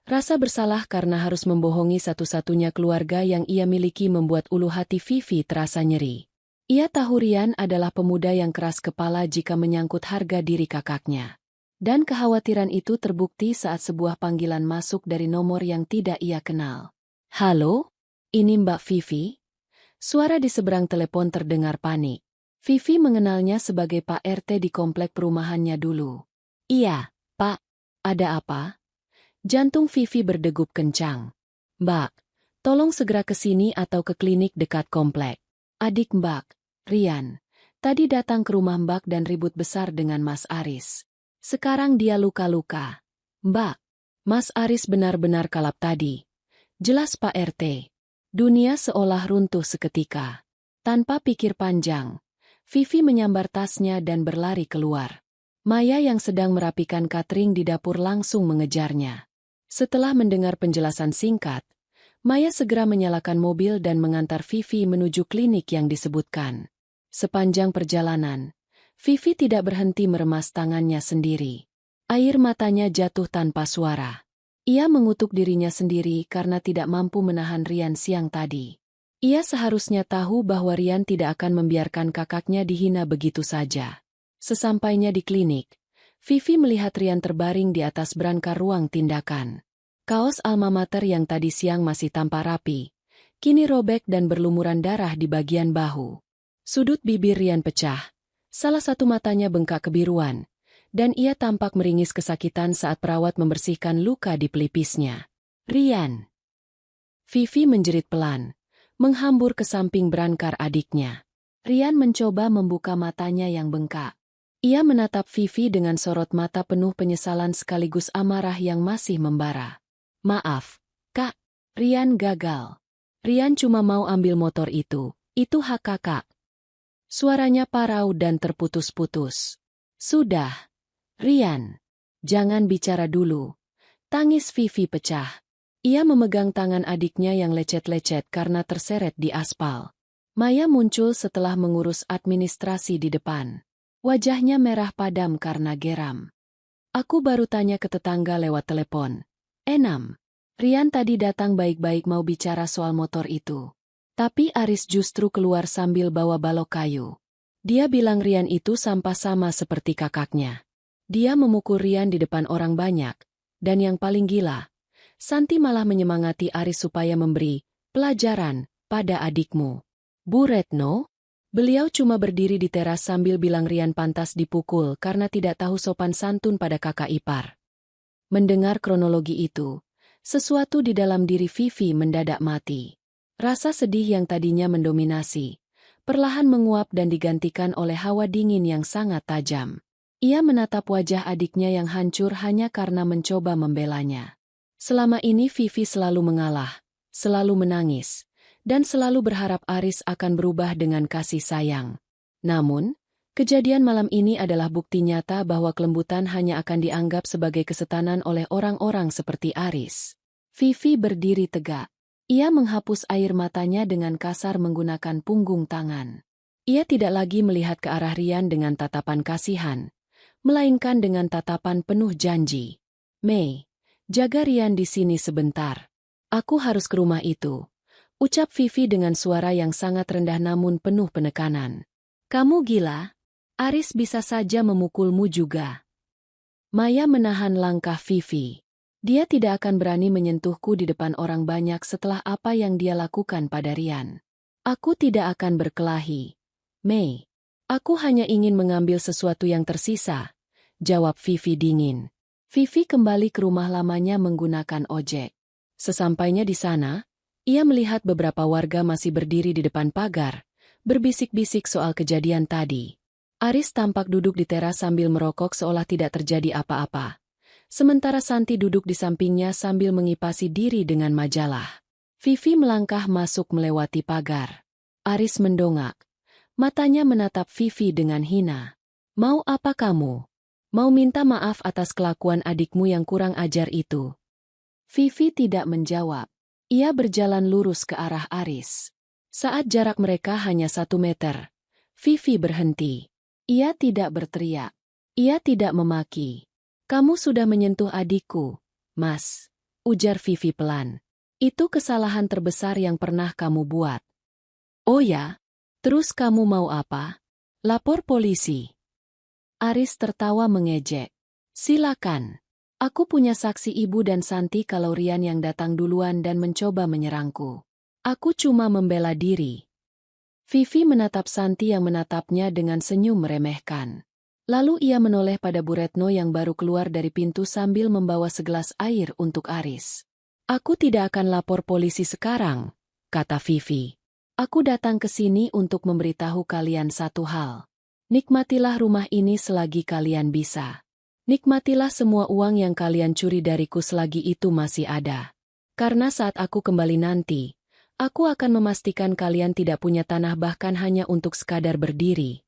Rasa bersalah karena harus membohongi satu-satunya keluarga yang ia miliki membuat ulu hati Vivi terasa nyeri. Ia tahu Rian adalah pemuda yang keras kepala jika menyangkut harga diri kakaknya. Dan kekhawatiran itu terbukti saat sebuah panggilan masuk dari nomor yang tidak ia kenal. Halo? Ini Mbak Vivi? Suara di seberang telepon terdengar panik. Vivi mengenalnya sebagai Pak RT di komplek perumahannya dulu. Iya, Pak. Ada apa? Jantung Vivi berdegup kencang. Mbak, tolong segera ke sini atau ke klinik dekat komplek. Adik Mbak, Rian, tadi datang ke rumah Mbak dan ribut besar dengan Mas Aris. Sekarang dia luka-luka. Mbak, Mas Aris benar-benar kalap tadi. Jelas Pak RT. Dunia seolah runtuh seketika. Tanpa pikir panjang, Vivi menyambar tasnya dan berlari keluar. Maya yang sedang merapikan catering di dapur langsung mengejarnya. Setelah mendengar penjelasan singkat, Maya segera menyalakan mobil dan mengantar Vivi menuju klinik yang disebutkan. Sepanjang perjalanan, Vivi tidak berhenti meremas tangannya sendiri. Air matanya jatuh tanpa suara. Ia mengutuk dirinya sendiri karena tidak mampu menahan Rian siang tadi. Ia seharusnya tahu bahwa Rian tidak akan membiarkan kakaknya dihina begitu saja. Sesampainya di klinik, Vivi melihat Rian terbaring di atas berangkar ruang tindakan. Kaos alma mater yang tadi siang masih tampak rapi, kini robek dan berlumuran darah di bagian bahu. Sudut bibir Rian pecah, salah satu matanya bengkak kebiruan, dan ia tampak meringis kesakitan saat perawat membersihkan luka di pelipisnya. Rian! Vivi menjerit pelan, menghambur ke samping berangkar adiknya. Rian mencoba membuka matanya yang bengkak. Ia menatap Vivi dengan sorot mata penuh penyesalan sekaligus amarah yang masih membara. Maaf, Kak. Rian gagal. Rian cuma mau ambil motor itu hak kakak. Suaranya parau dan terputus-putus. Sudah. Rian. Jangan bicara dulu. Tangis Vivi pecah. Ia memegang tangan adiknya yang lecet-lecet karena terseret di aspal. Maya muncul setelah mengurus administrasi di depan. Wajahnya merah padam karena geram. Aku baru tanya ke tetangga lewat telepon. Enam. Rian tadi datang baik-baik mau bicara soal motor itu. Tapi Aris justru keluar sambil bawa balok kayu. Dia bilang Rian itu sampah sama seperti kakaknya. Dia memukul Rian di depan orang banyak. Dan yang paling gila, Santi malah menyemangati Aris supaya memberi pelajaran pada adikmu. Bu Retno? Beliau cuma berdiri di teras sambil bilang Rian pantas dipukul karena tidak tahu sopan santun pada kakak ipar. Mendengar kronologi itu, sesuatu di dalam diri Vivi mendadak mati. Rasa sedih yang tadinya mendominasi, perlahan menguap dan digantikan oleh hawa dingin yang sangat tajam. Ia menatap wajah adiknya yang hancur hanya karena mencoba membelanya. Selama ini Vivi selalu mengalah, selalu menangis, dan selalu berharap Aris akan berubah dengan kasih sayang. Namun, kejadian malam ini adalah bukti nyata bahwa kelembutan hanya akan dianggap sebagai kesetanan oleh orang-orang seperti Aris. Vivi berdiri tegak. Ia menghapus air matanya dengan kasar menggunakan punggung tangan. Ia tidak lagi melihat ke arah Rian dengan tatapan kasihan, melainkan dengan tatapan penuh janji. Mei, jaga Rian di sini sebentar. Aku harus ke rumah itu, ucap Vivi dengan suara yang sangat rendah namun penuh penekanan. Kamu gila? Aris bisa saja memukulmu juga. Maya menahan langkah Vivi. Dia tidak akan berani menyentuhku di depan orang banyak setelah apa yang dia lakukan pada Rian. Aku tidak akan berkelahi. Mei, aku hanya ingin mengambil sesuatu yang tersisa, jawab Vivi dingin. Vivi kembali ke rumah lamanya menggunakan ojek. Sesampainya di sana, ia melihat beberapa warga masih berdiri di depan pagar, berbisik-bisik soal kejadian tadi. Aris tampak duduk di teras sambil merokok seolah tidak terjadi apa-apa. Sementara Santi duduk di sampingnya sambil mengipasi diri dengan majalah. Vivi melangkah masuk melewati pagar. Aris mendongak. Matanya menatap Vivi dengan hina. Mau apa kamu? Mau minta maaf atas kelakuan adikmu yang kurang ajar itu? Vivi tidak menjawab. Ia berjalan lurus ke arah Aris. Saat jarak mereka hanya 1 meter, Vivi berhenti. Ia tidak berteriak. Ia tidak memaki. Kamu sudah menyentuh adikku, Mas, ujar Vivi pelan. Itu kesalahan terbesar yang pernah kamu buat. Oh ya? Terus kamu mau apa? Lapor polisi. Aris tertawa mengejek. Silakan. Aku punya saksi ibu dan Santi kalau Rian yang datang duluan dan mencoba menyerangku. Aku cuma membela diri. Vivi menatap Santi yang menatapnya dengan senyum meremehkan. Lalu ia menoleh pada Bu Retno yang baru keluar dari pintu sambil membawa segelas air untuk Aris. Aku tidak akan lapor polisi sekarang, kata Vivi. Aku datang ke sini untuk memberitahu kalian satu hal. Nikmatilah rumah ini selagi kalian bisa. Nikmatilah semua uang yang kalian curi dariku selagi itu masih ada. Karena saat aku kembali nanti, aku akan memastikan kalian tidak punya tanah bahkan hanya untuk sekadar berdiri.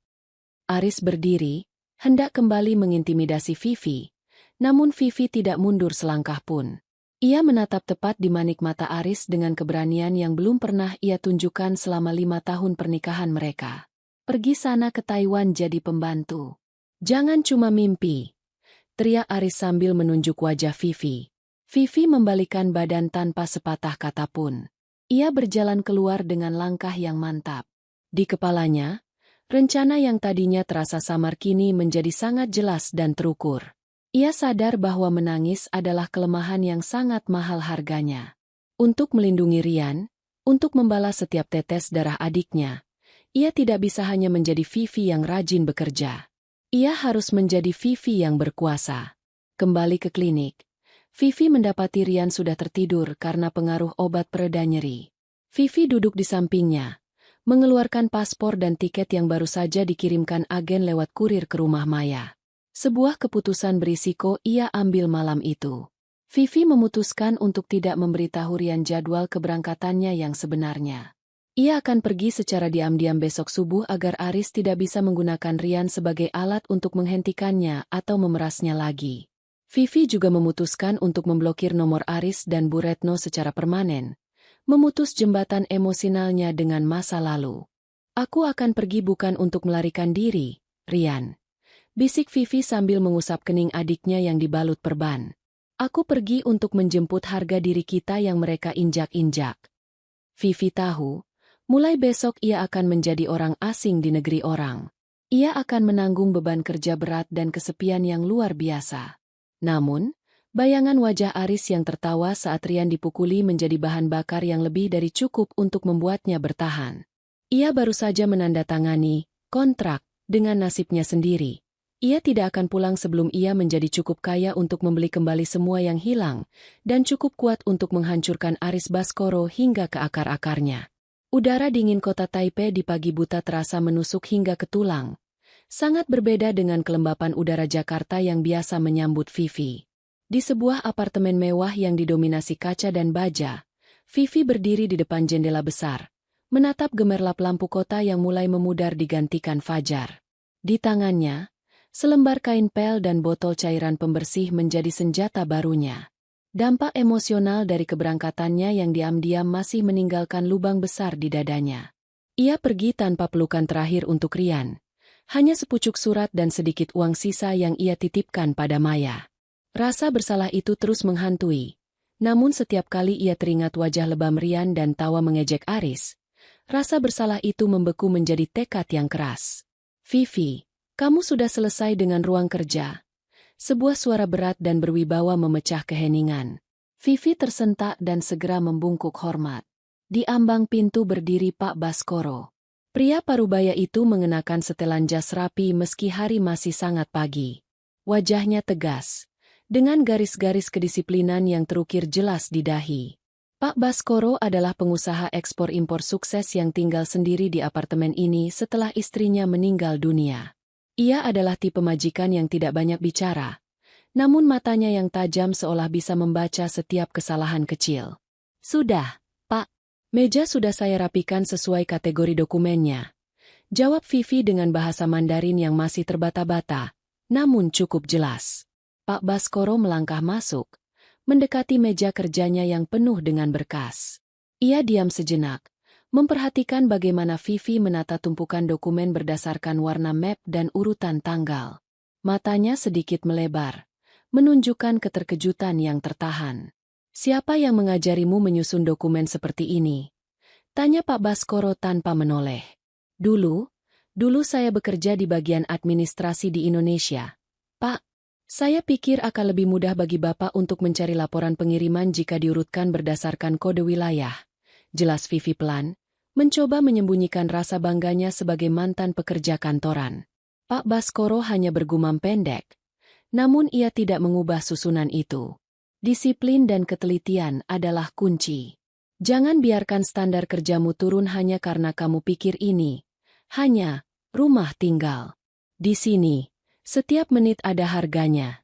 Aris berdiri, hendak kembali mengintimidasi Vivi, namun Vivi tidak mundur selangkah pun. Ia menatap tepat di manik mata Aris dengan keberanian yang belum pernah ia tunjukkan selama 5 tahun pernikahan mereka. Pergi sana ke Taiwan jadi pembantu. Jangan cuma mimpi, teriak Aris sambil menunjuk wajah Vivi. Vivi membalikan badan tanpa sepatah kata pun. Ia berjalan keluar dengan langkah yang mantap. Di kepalanya, rencana yang tadinya terasa samar kini menjadi sangat jelas dan terukur. Ia sadar bahwa menangis adalah kelemahan yang sangat mahal harganya. Untuk melindungi Rian, untuk membalas setiap tetes darah adiknya, ia tidak bisa hanya menjadi Vivi yang rajin bekerja. Ia harus menjadi Vivi yang berkuasa. Kembali ke klinik, Vivi mendapati Rian sudah tertidur karena pengaruh obat pereda nyeri. Vivi duduk di sampingnya, mengeluarkan paspor dan tiket yang baru saja dikirimkan agen lewat kurir ke rumah Maya. Sebuah keputusan berisiko ia ambil malam itu. Vivi memutuskan untuk tidak memberitahu Rian jadwal keberangkatannya yang sebenarnya. Ia akan pergi secara diam-diam besok subuh agar Aris tidak bisa menggunakan Rian sebagai alat untuk menghentikannya atau memerasnya lagi. Vivi juga memutuskan untuk memblokir nomor Aris dan Bu Retno secara permanen, memutus jembatan emosionalnya dengan masa lalu. Aku akan pergi bukan untuk melarikan diri, Rian, bisik Vivi sambil mengusap kening adiknya yang dibalut perban. Aku pergi untuk menjemput harga diri kita yang mereka injak-injak. Vivi tahu, mulai besok ia akan menjadi orang asing di negeri orang. Ia akan menanggung beban kerja berat dan kesepian yang luar biasa. Namun, bayangan wajah Aris yang tertawa saat Rian dipukuli menjadi bahan bakar yang lebih dari cukup untuk membuatnya bertahan. Ia baru saja menandatangani kontrak dengan nasibnya sendiri, Ia tidak akan pulang sebelum ia menjadi cukup kaya untuk membeli kembali semua yang hilang, dan cukup kuat untuk menghancurkan Aris Baskoro hingga ke akar-akarnya. Udara dingin kota Taipei di pagi buta terasa menusuk hingga ke tulang. Sangat berbeda dengan kelembapan udara Jakarta yang biasa menyambut Vivi. Di sebuah apartemen mewah yang didominasi kaca dan baja, Vivi berdiri di depan jendela besar, menatap gemerlap lampu kota yang mulai memudar digantikan fajar. Di tangannya, selembar kain pel dan botol cairan pembersih menjadi senjata barunya. Dampak emosional dari keberangkatannya yang diam-diam masih meninggalkan lubang besar di dadanya. Ia pergi tanpa pelukan terakhir untuk Rian. Hanya sepucuk surat dan sedikit uang sisa yang ia titipkan pada Maya. Rasa bersalah itu terus menghantui. Namun setiap kali ia teringat wajah lebam Rian dan tawa mengejek Aris, rasa bersalah itu membeku menjadi tekad yang keras. Vivi, kamu sudah selesai dengan ruang kerja. Sebuah suara berat dan berwibawa memecah keheningan. Vivi tersentak dan segera membungkuk hormat. Di ambang pintu berdiri Pak Baskoro. Pria parubaya itu mengenakan setelan jas rapi meski hari masih sangat pagi. Wajahnya tegas, dengan garis-garis kedisiplinan yang terukir jelas di dahi. Pak Baskoro adalah pengusaha ekspor-impor sukses yang tinggal sendiri di apartemen ini setelah istrinya meninggal dunia. Ia adalah tipe majikan yang tidak banyak bicara, namun matanya yang tajam seolah bisa membaca setiap kesalahan kecil. Sudah, Pak. Meja sudah saya rapikan sesuai kategori dokumennya. Jawab Vivi dengan bahasa Mandarin yang masih terbata-bata, namun cukup jelas. Pak Baskoro melangkah masuk, mendekati meja kerjanya yang penuh dengan berkas. Ia diam sejenak, memperhatikan bagaimana Vivi menata tumpukan dokumen berdasarkan warna map dan urutan tanggal. Matanya sedikit melebar, menunjukkan keterkejutan yang tertahan. Siapa yang mengajarimu menyusun dokumen seperti ini? Tanya Pak Baskoro tanpa menoleh. Dulu saya bekerja di bagian administrasi di Indonesia. Pak, saya pikir akan lebih mudah bagi Bapak untuk mencari laporan pengiriman jika diurutkan berdasarkan kode wilayah. Jelas Vivi pelan, mencoba menyembunyikan rasa bangganya sebagai mantan pekerja kantoran. Pak Baskoro hanya bergumam pendek. Namun ia tidak mengubah susunan itu. Disiplin dan ketelitian adalah kunci. Jangan biarkan standar kerjamu turun hanya karena kamu pikir ini hanya rumah tinggal. Di sini, setiap menit ada harganya.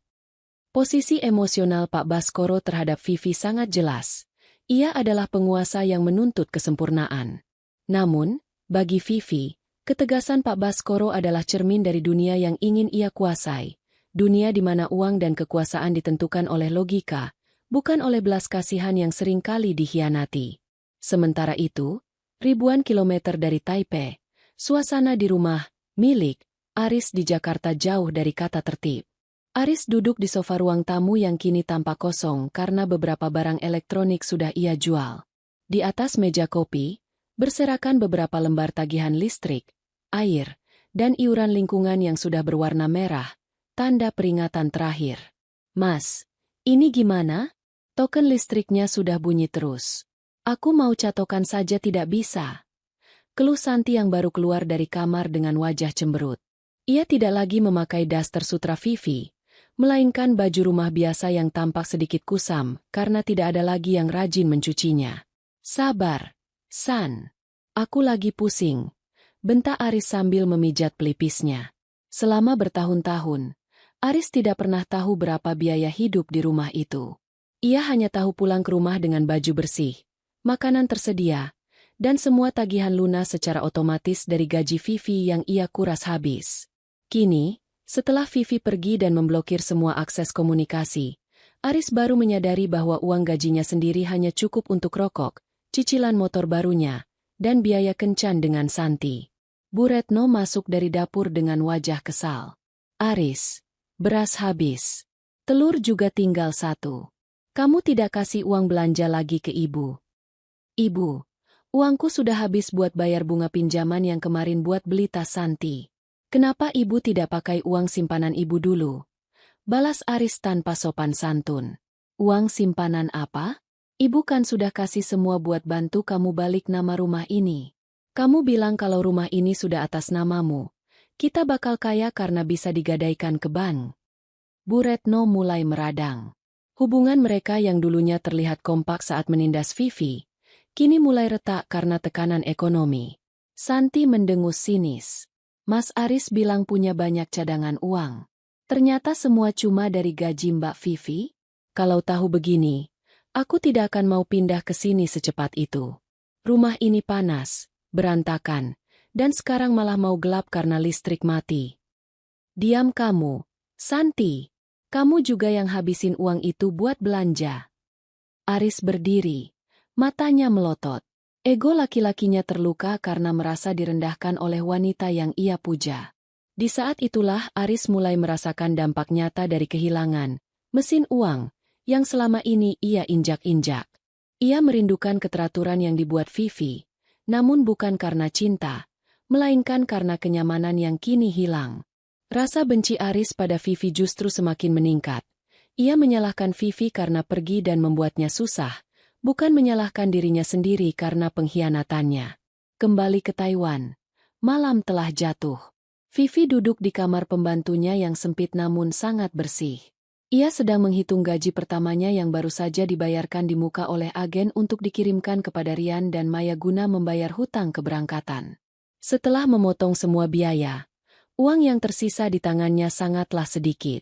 Posisi emosional Pak Baskoro terhadap Vivi sangat jelas. Ia adalah penguasa yang menuntut kesempurnaan. Namun, bagi Vivi, ketegasan Pak Baskoro adalah cermin dari dunia yang ingin ia kuasai. Dunia di mana uang dan kekuasaan ditentukan oleh logika, bukan oleh belas kasihan yang sering kali dikhianati. Sementara itu, ribuan kilometer dari Taipei, suasana di rumah, milik, Aris di Jakarta jauh dari kata tertib. Aris duduk di sofa ruang tamu yang kini tampak kosong karena beberapa barang elektronik sudah ia jual. Di atas meja kopi, berserakan beberapa lembar tagihan listrik, air, dan iuran lingkungan yang sudah berwarna merah, tanda peringatan terakhir. Mas, ini gimana? Token listriknya sudah bunyi terus. Aku mau catokan saja tidak bisa. Keluh Santi yang baru keluar dari kamar dengan wajah cemberut. Ia tidak lagi memakai daster sutra Vivi, melainkan baju rumah biasa yang tampak sedikit kusam karena tidak ada lagi yang rajin mencucinya. Sabar, San. Aku lagi pusing. Bentak Aris sambil memijat pelipisnya. Selama bertahun-tahun, Aris tidak pernah tahu berapa biaya hidup di rumah itu. Ia hanya tahu pulang ke rumah dengan baju bersih, makanan tersedia, dan semua tagihan lunas secara otomatis dari gaji Vivi yang ia kuras habis. Kini, setelah Vivi pergi dan memblokir semua akses komunikasi, Aris baru menyadari bahwa uang gajinya sendiri hanya cukup untuk rokok, cicilan motor barunya, dan biaya kencan dengan Santi. Bu Retno masuk dari dapur dengan wajah kesal. Aris, beras habis. Telur juga tinggal 1. Kamu tidak kasih uang belanja lagi ke ibu. Ibu, uangku sudah habis buat bayar bunga pinjaman yang kemarin buat beli tas Santi. Kenapa ibu tidak pakai uang simpanan ibu dulu? Balas Aris tanpa sopan santun. Uang simpanan apa? Ibu kan sudah kasih semua buat bantu kamu balik nama rumah ini. Kamu bilang kalau rumah ini sudah atas namamu. Kita bakal kaya karena bisa digadaikan ke bank. Bu Retno mulai meradang. Hubungan mereka yang dulunya terlihat kompak saat menindas Vivi, kini mulai retak karena tekanan ekonomi. Santi mendengus sinis. Mas Aris bilang punya banyak cadangan uang. Ternyata semua cuma dari gaji Mbak Vivi? Kalau tahu begini, aku tidak akan mau pindah ke sini secepat itu. Rumah ini panas, berantakan, dan sekarang malah mau gelap karena listrik mati. Diam kamu, Santi. Kamu juga yang habisin uang itu buat belanja. Aris berdiri, matanya melotot. Ego laki-lakinya terluka karena merasa direndahkan oleh wanita yang ia puja. Di saat itulah Aris mulai merasakan dampak nyata dari kehilangan mesin uang yang selama ini ia injak-injak. Ia merindukan keteraturan yang dibuat Vivi, namun bukan karena cinta, melainkan karena kenyamanan yang kini hilang. Rasa benci Aris pada Vivi justru semakin meningkat. Ia menyalahkan Vivi karena pergi dan membuatnya susah, bukan menyalahkan dirinya sendiri karena pengkhianatannya. Kembali ke Taiwan. Malam telah jatuh. Vivi duduk di kamar pembantunya yang sempit namun sangat bersih. Ia sedang menghitung gaji pertamanya yang baru saja dibayarkan di muka oleh agen untuk dikirimkan kepada Rian dan Maya guna membayar hutang keberangkatan. Setelah memotong semua biaya, uang yang tersisa di tangannya sangatlah sedikit.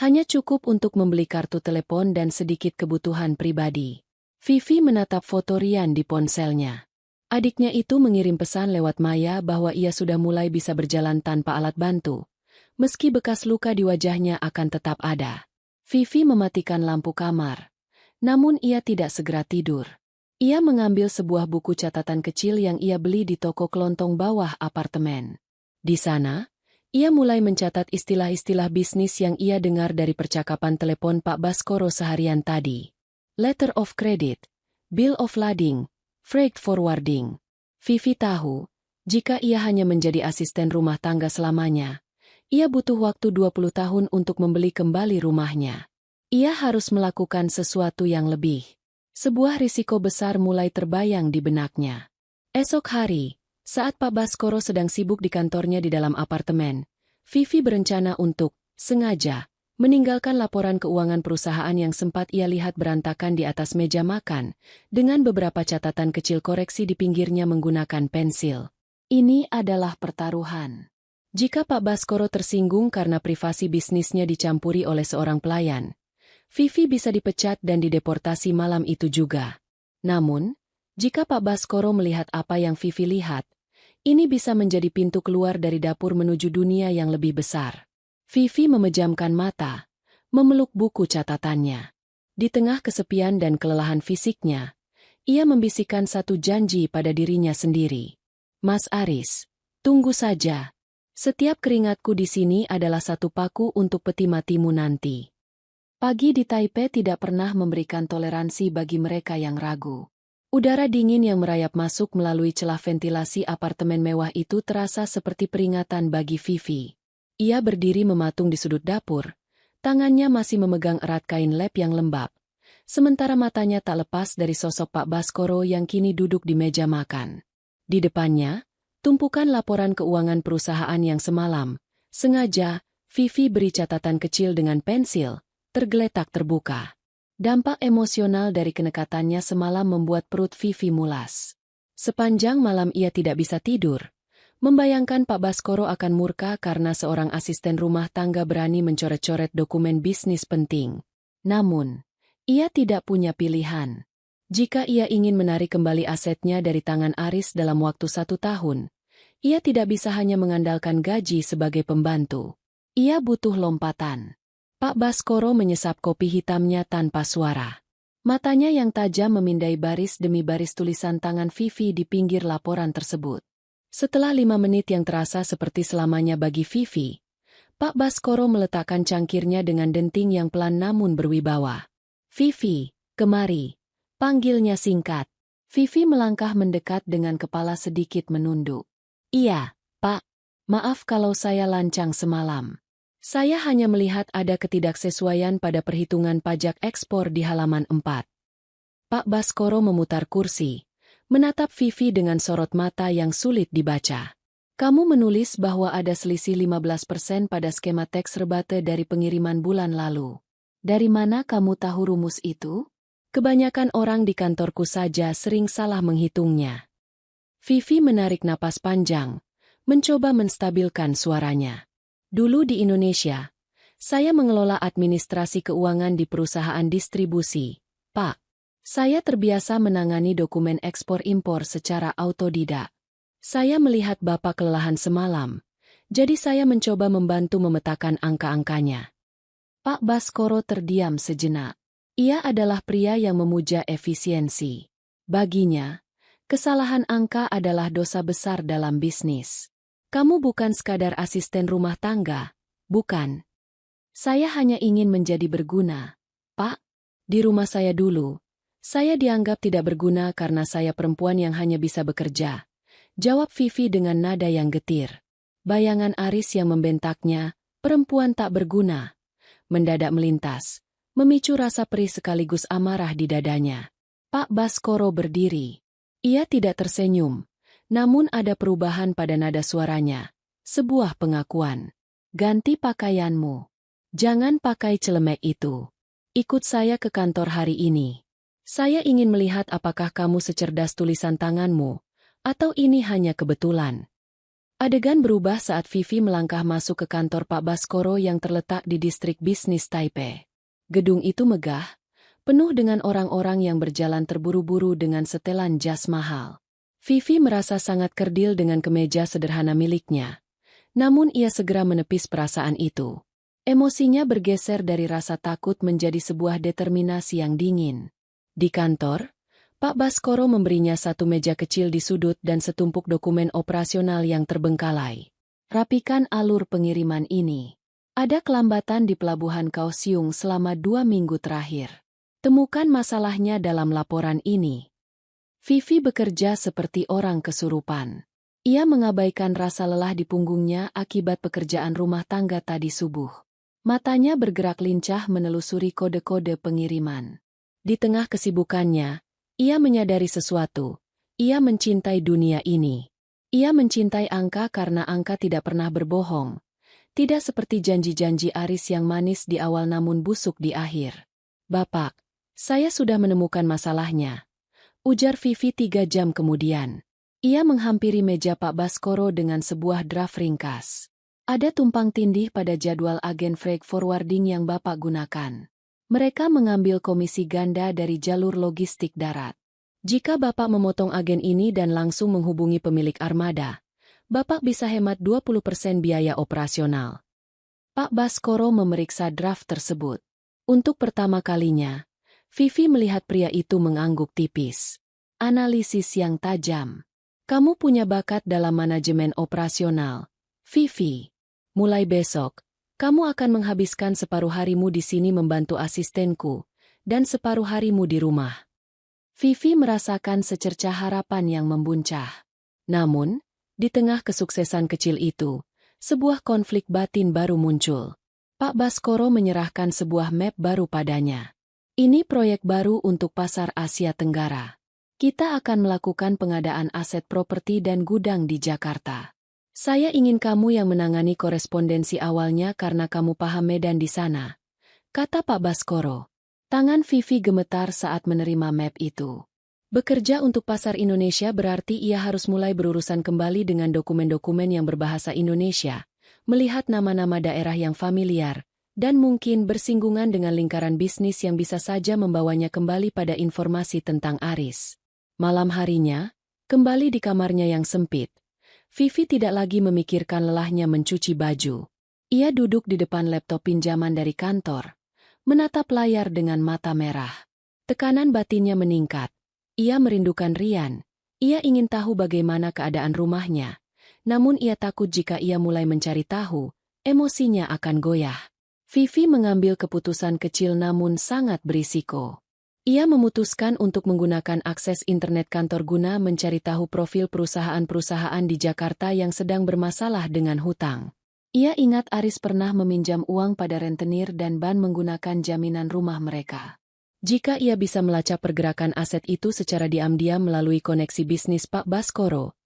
Hanya cukup untuk membeli kartu telepon dan sedikit kebutuhan pribadi. Vivi menatap foto Rian di ponselnya. Adiknya itu mengirim pesan lewat Maya bahwa ia sudah mulai bisa berjalan tanpa alat bantu. Meski bekas luka di wajahnya akan tetap ada. Vivi mematikan lampu kamar. Namun ia tidak segera tidur. Ia mengambil sebuah buku catatan kecil yang ia beli di toko kelontong bawah apartemen. Di sana, ia mulai mencatat istilah-istilah bisnis yang ia dengar dari percakapan telepon Pak Baskoro seharian tadi. Letter of credit, bill of lading, freight forwarding. Vivi tahu, jika ia hanya menjadi asisten rumah tangga selamanya, ia butuh waktu 20 tahun untuk membeli kembali rumahnya. Ia harus melakukan sesuatu yang lebih. Sebuah risiko besar mulai terbayang di benaknya. Esok hari, saat Pak Baskoro sedang sibuk di kantornya di dalam apartemen, Vivi berencana untuk, sengaja, meninggalkan laporan keuangan perusahaan yang sempat ia lihat berantakan di atas meja makan, dengan beberapa catatan kecil koreksi di pinggirnya menggunakan pensil. Ini adalah pertaruhan. Jika Pak Baskoro tersinggung karena privasi bisnisnya dicampuri oleh seorang pelayan, Vivi bisa dipecat dan dideportasi malam itu juga. Namun, jika Pak Baskoro melihat apa yang Vivi lihat, ini bisa menjadi pintu keluar dari dapur menuju dunia yang lebih besar. Vivi memejamkan mata, memeluk buku catatannya. Di tengah kesepian dan kelelahan fisiknya, ia membisikkan satu janji pada dirinya sendiri. Mas Aris, tunggu saja. Setiap keringatku di sini adalah satu paku untuk peti matimu nanti. Pagi di Taipei tidak pernah memberikan toleransi bagi mereka yang ragu. Udara dingin yang merayap masuk melalui celah ventilasi apartemen mewah itu terasa seperti peringatan bagi Vivi. Ia berdiri mematung di sudut dapur, tangannya masih memegang erat kain lap yang lembab, sementara matanya tak lepas dari sosok Pak Baskoro yang kini duduk di meja makan. Di depannya, tumpukan laporan keuangan perusahaan yang semalam, sengaja, Vivi beri catatan kecil dengan pensil, tergeletak terbuka. Dampak emosional dari kenekatannya semalam membuat perut Vivi mulas. Sepanjang malam ia tidak bisa tidur, membayangkan Pak Baskoro akan murka karena seorang asisten rumah tangga berani mencoret-coret dokumen bisnis penting. Namun, ia tidak punya pilihan. Jika ia ingin menarik kembali asetnya dari tangan Aris dalam waktu 1 tahun, ia tidak bisa hanya mengandalkan gaji sebagai pembantu. Ia butuh lompatan. Pak Baskoro menyesap kopi hitamnya tanpa suara. Matanya yang tajam memindai baris demi baris tulisan tangan Vivi di pinggir laporan tersebut. Setelah 5 menit yang terasa seperti selamanya bagi Vivi, Pak Baskoro meletakkan cangkirnya dengan denting yang pelan namun berwibawa. Vivi, kemari. Panggilnya singkat. Vivi melangkah mendekat dengan kepala sedikit menunduk. Iya, Pak. Maaf kalau saya lancang semalam. Saya hanya melihat ada ketidaksesuaian pada perhitungan pajak ekspor di halaman 4. Pak Baskoro memutar kursi, menatap Vivi dengan sorot mata yang sulit dibaca. Kamu menulis bahwa ada selisih 15% pada skema teks rebate dari pengiriman bulan lalu. Dari mana kamu tahu rumus itu? Kebanyakan orang di kantorku saja sering salah menghitungnya. Vivi menarik napas panjang, mencoba menstabilkan suaranya. Dulu di Indonesia, saya mengelola administrasi keuangan di perusahaan distribusi, Pak. Saya terbiasa menangani dokumen ekspor-impor secara autodidak. Saya melihat Bapak kelelahan semalam, jadi saya mencoba membantu memetakan angka-angkanya. Pak Baskoro terdiam sejenak. Ia adalah pria yang memuja efisiensi. Baginya, kesalahan angka adalah dosa besar dalam bisnis. Kamu bukan sekadar asisten rumah tangga, bukan? Saya hanya ingin menjadi berguna. Pak, di rumah saya dulu, saya dianggap tidak berguna karena saya perempuan yang hanya bisa bekerja. Jawab Vivi dengan nada yang getir. Bayangan Aris yang membentaknya, perempuan tak berguna, mendadak melintas, memicu rasa perih sekaligus amarah di dadanya. Pak Baskoro berdiri. Ia tidak tersenyum, namun ada perubahan pada nada suaranya. Sebuah pengakuan. Ganti pakaianmu. Jangan pakai celemek itu. Ikut saya ke kantor hari ini. Saya ingin melihat apakah kamu secerdas tulisan tanganmu, atau ini hanya kebetulan. Adegan berubah saat Vivi melangkah masuk ke kantor Pak Baskoro yang terletak di distrik bisnis Taipei. Gedung itu megah, penuh dengan orang-orang yang berjalan terburu-buru dengan setelan jas mahal. Vivi merasa sangat kerdil dengan kemeja sederhana miliknya. Namun ia segera menepis perasaan itu. Emosinya bergeser dari rasa takut menjadi sebuah determinasi yang dingin. Di kantor, Pak Baskoro memberinya satu meja kecil di sudut dan setumpuk dokumen operasional yang terbengkalai. Rapikan alur pengiriman ini. Ada kelambatan di pelabuhan Kaohsiung selama 2 minggu terakhir. Temukan masalahnya dalam laporan ini. Vivi bekerja seperti orang kesurupan. Ia mengabaikan rasa lelah di punggungnya akibat pekerjaan rumah tangga tadi subuh. Matanya bergerak lincah menelusuri kode-kode pengiriman. Di tengah kesibukannya, ia menyadari sesuatu. Ia mencintai dunia ini. Ia mencintai angka karena angka tidak pernah berbohong. Tidak seperti janji-janji Aris yang manis di awal namun busuk di akhir. Bapak, saya sudah menemukan masalahnya. Ujar Vivi 3 jam kemudian. Ia menghampiri meja Pak Baskoro dengan sebuah draft ringkas. Ada tumpang tindih pada jadwal agen freight forwarding yang Bapak gunakan. Mereka mengambil komisi ganda dari jalur logistik darat. Jika Bapak memotong agen ini dan langsung menghubungi pemilik armada, Bapak bisa hemat 20% biaya operasional. Pak Baskoro memeriksa draft tersebut. Untuk pertama kalinya, Vivi melihat pria itu mengangguk tipis. Analisis yang tajam. Kamu punya bakat dalam manajemen operasional, Vivi. Mulai besok, kamu akan menghabiskan separuh harimu di sini membantu asistenku, dan separuh harimu di rumah. Vivi merasakan secercah harapan yang membuncah. Namun, di tengah kesuksesan kecil itu, sebuah konflik batin baru muncul. Pak Baskoro menyerahkan sebuah map baru padanya. Ini proyek baru untuk pasar Asia Tenggara. Kita akan melakukan pengadaan aset properti dan gudang di Jakarta. Saya ingin kamu yang menangani korespondensi awalnya karena kamu paham medan di sana, kata Pak Baskoro. Tangan Vivi gemetar saat menerima map itu. Bekerja untuk pasar Indonesia berarti ia harus mulai berurusan kembali dengan dokumen-dokumen yang berbahasa Indonesia, melihat nama-nama daerah yang familiar, dan mungkin bersinggungan dengan lingkaran bisnis yang bisa saja membawanya kembali pada informasi tentang Aris. Malam harinya, kembali di kamarnya yang sempit, Vivi tidak lagi memikirkan lelahnya mencuci baju. Ia duduk di depan laptop pinjaman dari kantor, menatap layar dengan mata merah. Tekanan batinnya meningkat. Ia merindukan Rian. Ia ingin tahu bagaimana keadaan rumahnya. Namun ia takut jika ia mulai mencari tahu, emosinya akan goyah. Vivi mengambil keputusan kecil namun sangat berisiko. Ia memutuskan untuk menggunakan akses internet kantor guna mencari tahu profil perusahaan-perusahaan di Jakarta yang sedang bermasalah dengan hutang. Ia ingat Aris pernah meminjam uang pada rentenir dan ban menggunakan jaminan rumah mereka. Jika ia bisa melacak pergerakan aset itu secara diam-diam melalui koneksi bisnis Pak Baskoro,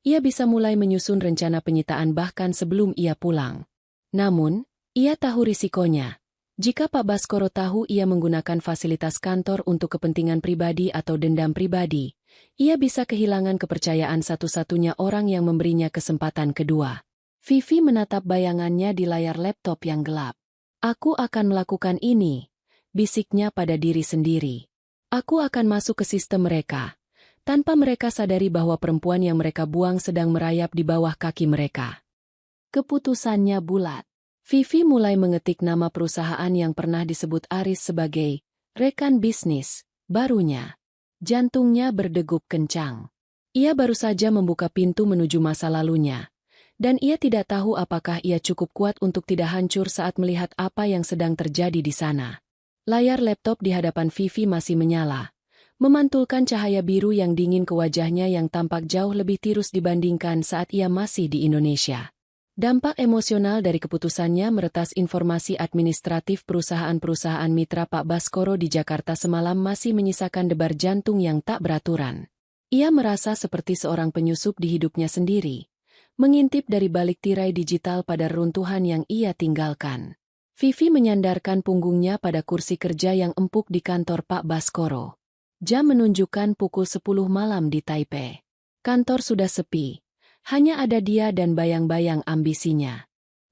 ia bisa mulai menyusun rencana penyitaan bahkan sebelum ia pulang. Namun, ia tahu risikonya. Jika Pak Baskoro tahu ia menggunakan fasilitas kantor untuk kepentingan pribadi atau dendam pribadi, ia bisa kehilangan kepercayaan satu-satunya orang yang memberinya kesempatan kedua. Vivi menatap bayangannya di layar laptop yang gelap. Aku akan melakukan ini, bisiknya pada diri sendiri. Aku akan masuk ke sistem mereka, tanpa mereka sadari bahwa perempuan yang mereka buang sedang merayap di bawah kaki mereka. Keputusannya bulat. Vivi mulai mengetik nama perusahaan yang pernah disebut Aris sebagai rekan bisnis barunya. Jantungnya berdegup kencang. Ia baru saja membuka pintu menuju masa lalunya. Dan ia tidak tahu apakah ia cukup kuat untuk tidak hancur saat melihat apa yang sedang terjadi di sana. Layar laptop di hadapan Vivi masih menyala, memantulkan cahaya biru yang dingin ke wajahnya yang tampak jauh lebih tirus dibandingkan saat ia masih di Indonesia. Dampak emosional dari keputusannya meretas informasi administratif perusahaan-perusahaan mitra Pak Baskoro di Jakarta semalam masih menyisakan debar jantung yang tak beraturan. Ia merasa seperti seorang penyusup di hidupnya sendiri, mengintip dari balik tirai digital pada runtuhan yang ia tinggalkan. Vivi menyandarkan punggungnya pada kursi kerja yang empuk di kantor Pak Baskoro. Jam menunjukkan pukul 10 malam di Taipei. Kantor sudah sepi. Hanya ada dia dan bayang-bayang ambisinya.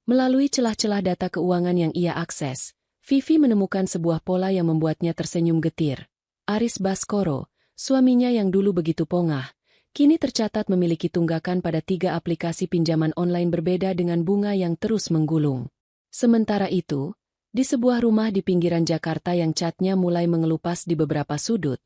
Melalui celah-celah data keuangan yang ia akses, Vivi menemukan sebuah pola yang membuatnya tersenyum getir. Aris Baskoro, suaminya yang dulu begitu pongah, kini tercatat memiliki tunggakan pada 3 aplikasi pinjaman online berbeda dengan bunga yang terus menggulung. Sementara itu, di sebuah rumah di pinggiran Jakarta yang catnya mulai mengelupas di beberapa sudut,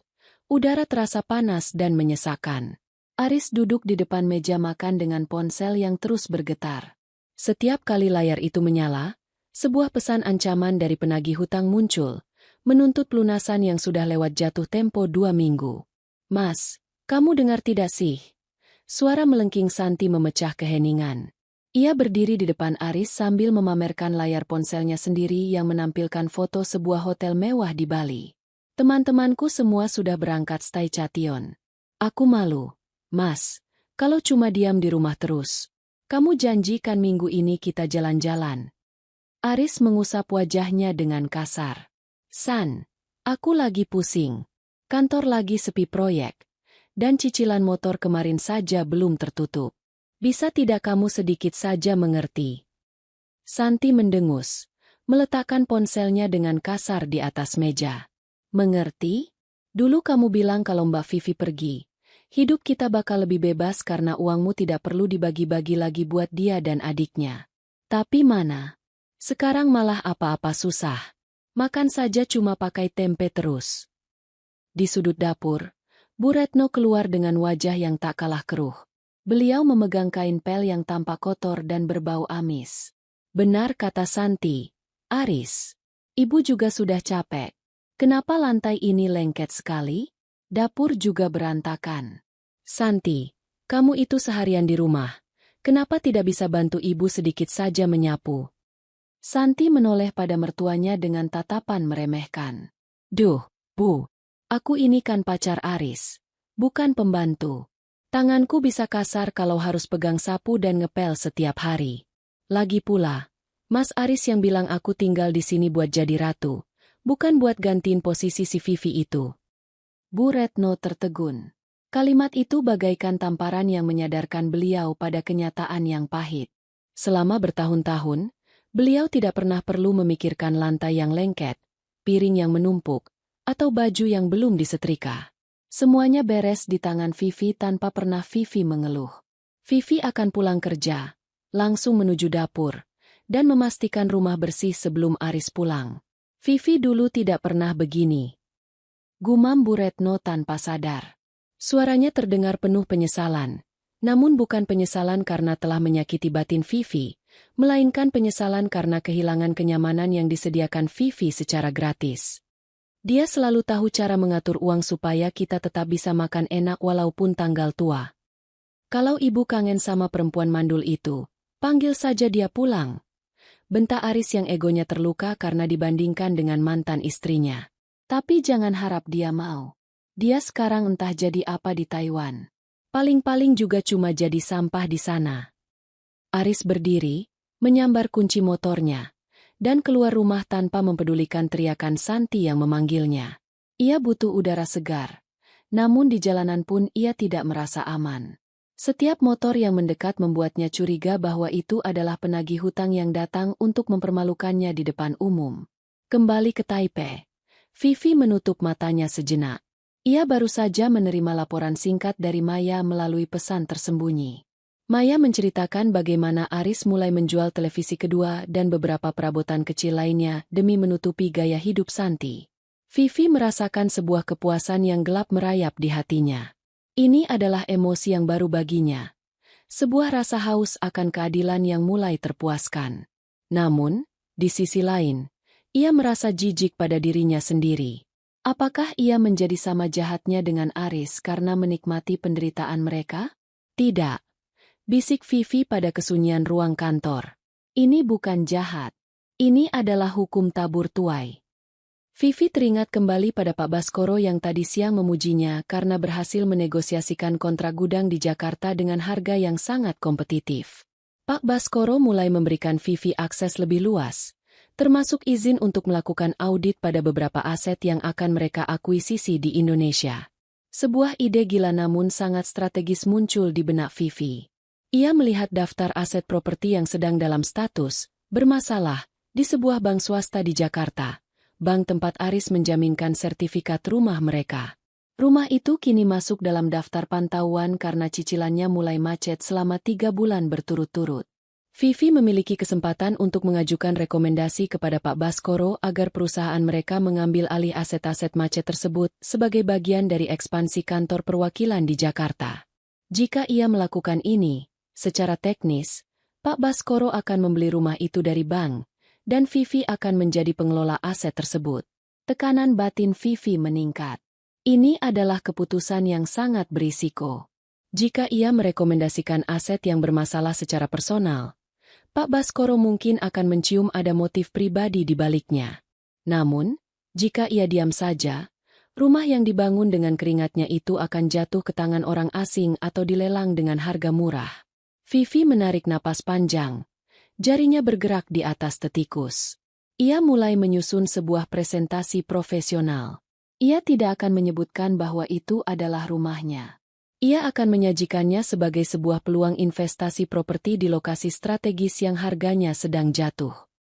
udara terasa panas dan menyesakan. Aris duduk di depan meja makan dengan ponsel yang terus bergetar. Setiap kali layar itu menyala, sebuah pesan ancaman dari penagih hutang muncul, menuntut pelunasan yang sudah lewat jatuh tempo 2 minggu. "Mas, kamu dengar tidak sih?" Suara melengking Santi memecah keheningan. Ia berdiri di depan Aris sambil memamerkan layar ponselnya sendiri yang menampilkan foto sebuah hotel mewah di Bali. "Teman-temanku semua sudah berangkat stay Chation. Aku malu. Mas, kalau cuma diam di rumah terus. Kamu janjikan minggu ini kita jalan-jalan." Aris mengusap wajahnya dengan kasar. "San, aku lagi pusing. Kantor lagi sepi proyek. Dan cicilan motor kemarin saja belum tertutup. Bisa tidak kamu sedikit saja mengerti?" Santi mendengus, meletakkan ponselnya dengan kasar di atas meja. "Mengerti? Dulu kamu bilang kalau Mbak Vivi pergi, hidup kita bakal lebih bebas karena uangmu tidak perlu dibagi-bagi lagi buat dia dan adiknya. Tapi mana? Sekarang malah apa-apa susah. Makan saja cuma pakai tempe terus." Di sudut dapur, Bu Retno keluar dengan wajah yang tak kalah keruh. Beliau memegang kain pel yang tampak kotor dan berbau amis. "Benar kata Santi, Aris. Ibu juga sudah capek. Kenapa lantai ini lengket sekali? Dapur juga berantakan. Santi, kamu itu seharian di rumah. Kenapa tidak bisa bantu ibu sedikit saja menyapu?" Santi menoleh pada mertuanya dengan tatapan meremehkan. "Duh, Bu, aku ini kan pacar Aris, bukan pembantu. Tanganku bisa kasar kalau harus pegang sapu dan ngepel setiap hari. Lagi pula, Mas Aris yang bilang aku tinggal di sini buat jadi ratu, bukan buat gantiin posisi si Vivi itu." Bu Retno tertegun. Kalimat itu bagaikan tamparan yang menyadarkan beliau pada kenyataan yang pahit. Selama bertahun-tahun, beliau tidak pernah perlu memikirkan lantai yang lengket, piring yang menumpuk, atau baju yang belum disetrika. Semuanya beres di tangan Vivi tanpa pernah Vivi mengeluh. Vivi akan pulang kerja, langsung menuju dapur, dan memastikan rumah bersih sebelum Aris pulang. Vivi dulu tidak pernah begini. Gumam Bu Retno tanpa sadar. Suaranya terdengar penuh penyesalan, namun bukan penyesalan karena telah menyakiti batin Vivi, melainkan penyesalan karena kehilangan kenyamanan yang disediakan Vivi secara gratis. Dia selalu tahu cara mengatur uang supaya kita tetap bisa makan enak walaupun tanggal tua. "Kalau ibu kangen sama perempuan mandul itu, panggil saja dia pulang." Bentak Aris yang egonya terluka karena dibandingkan dengan mantan istrinya. "Tapi jangan harap dia mau. Dia sekarang entah jadi apa di Taiwan." Paling-paling juga cuma jadi sampah di sana. Aris berdiri, menyambar kunci motornya, dan keluar rumah tanpa mempedulikan teriakan Santi yang memanggilnya. Ia butuh udara segar, namun di jalanan pun ia tidak merasa aman. Setiap motor yang mendekat membuatnya curiga bahwa itu adalah penagih hutang yang datang untuk mempermalukannya di depan umum. Kembali ke Taipei, Vivi menutup matanya sejenak. Ia baru saja menerima laporan singkat dari Maya melalui pesan tersembunyi. Maya menceritakan bagaimana Aris mulai menjual televisi kedua dan beberapa perabotan kecil lainnya demi menutupi gaya hidup Santi. Vivi merasakan sebuah kepuasan yang gelap merayap di hatinya. Ini adalah emosi yang baru baginya. Sebuah rasa haus akan keadilan yang mulai terpuaskan. Namun, di sisi lain, ia merasa jijik pada dirinya sendiri. Apakah ia menjadi sama jahatnya dengan Aris karena menikmati penderitaan mereka? Tidak. Bisik Vivi pada kesunyian ruang kantor. Ini bukan jahat. Ini adalah hukum tabur tuai. Vivi teringat kembali pada Pak Baskoro yang tadi siang memujinya karena berhasil menegosiasikan kontrak gudang di Jakarta dengan harga yang sangat kompetitif. Pak Baskoro mulai memberikan Vivi akses lebih luas, termasuk izin untuk melakukan audit pada beberapa aset yang akan mereka akuisisi di Indonesia. Sebuah ide gila namun sangat strategis muncul di benak Vivi. Ia melihat daftar aset properti yang sedang dalam status bermasalah di sebuah bank swasta di Jakarta. Bank tempat Aris menjaminkan sertifikat rumah mereka. Rumah itu kini masuk dalam daftar pantauan karena cicilannya mulai macet selama 3 bulan berturut-turut. Vivi memiliki kesempatan untuk mengajukan rekomendasi kepada Pak Baskoro agar perusahaan mereka mengambil alih aset-aset macet tersebut sebagai bagian dari ekspansi kantor perwakilan di Jakarta. Jika ia melakukan ini, secara teknis, Pak Baskoro akan membeli rumah itu dari bank, dan Vivi akan menjadi pengelola aset tersebut. Tekanan batin Vivi meningkat. Ini adalah keputusan yang sangat berisiko. Jika ia merekomendasikan aset yang bermasalah secara personal, Pak Baskoro mungkin akan mencium ada motif pribadi di baliknya. Namun, jika ia diam saja, rumah yang dibangun dengan keringatnya itu akan jatuh ke tangan orang asing atau dilelang dengan harga murah. Vivi menarik napas panjang. Jarinya bergerak di atas tetikus. Ia mulai menyusun sebuah presentasi profesional. Ia tidak akan menyebutkan bahwa itu adalah rumahnya. Ia akan menyajikannya sebagai sebuah peluang investasi properti di lokasi strategis yang harganya sedang jatuh.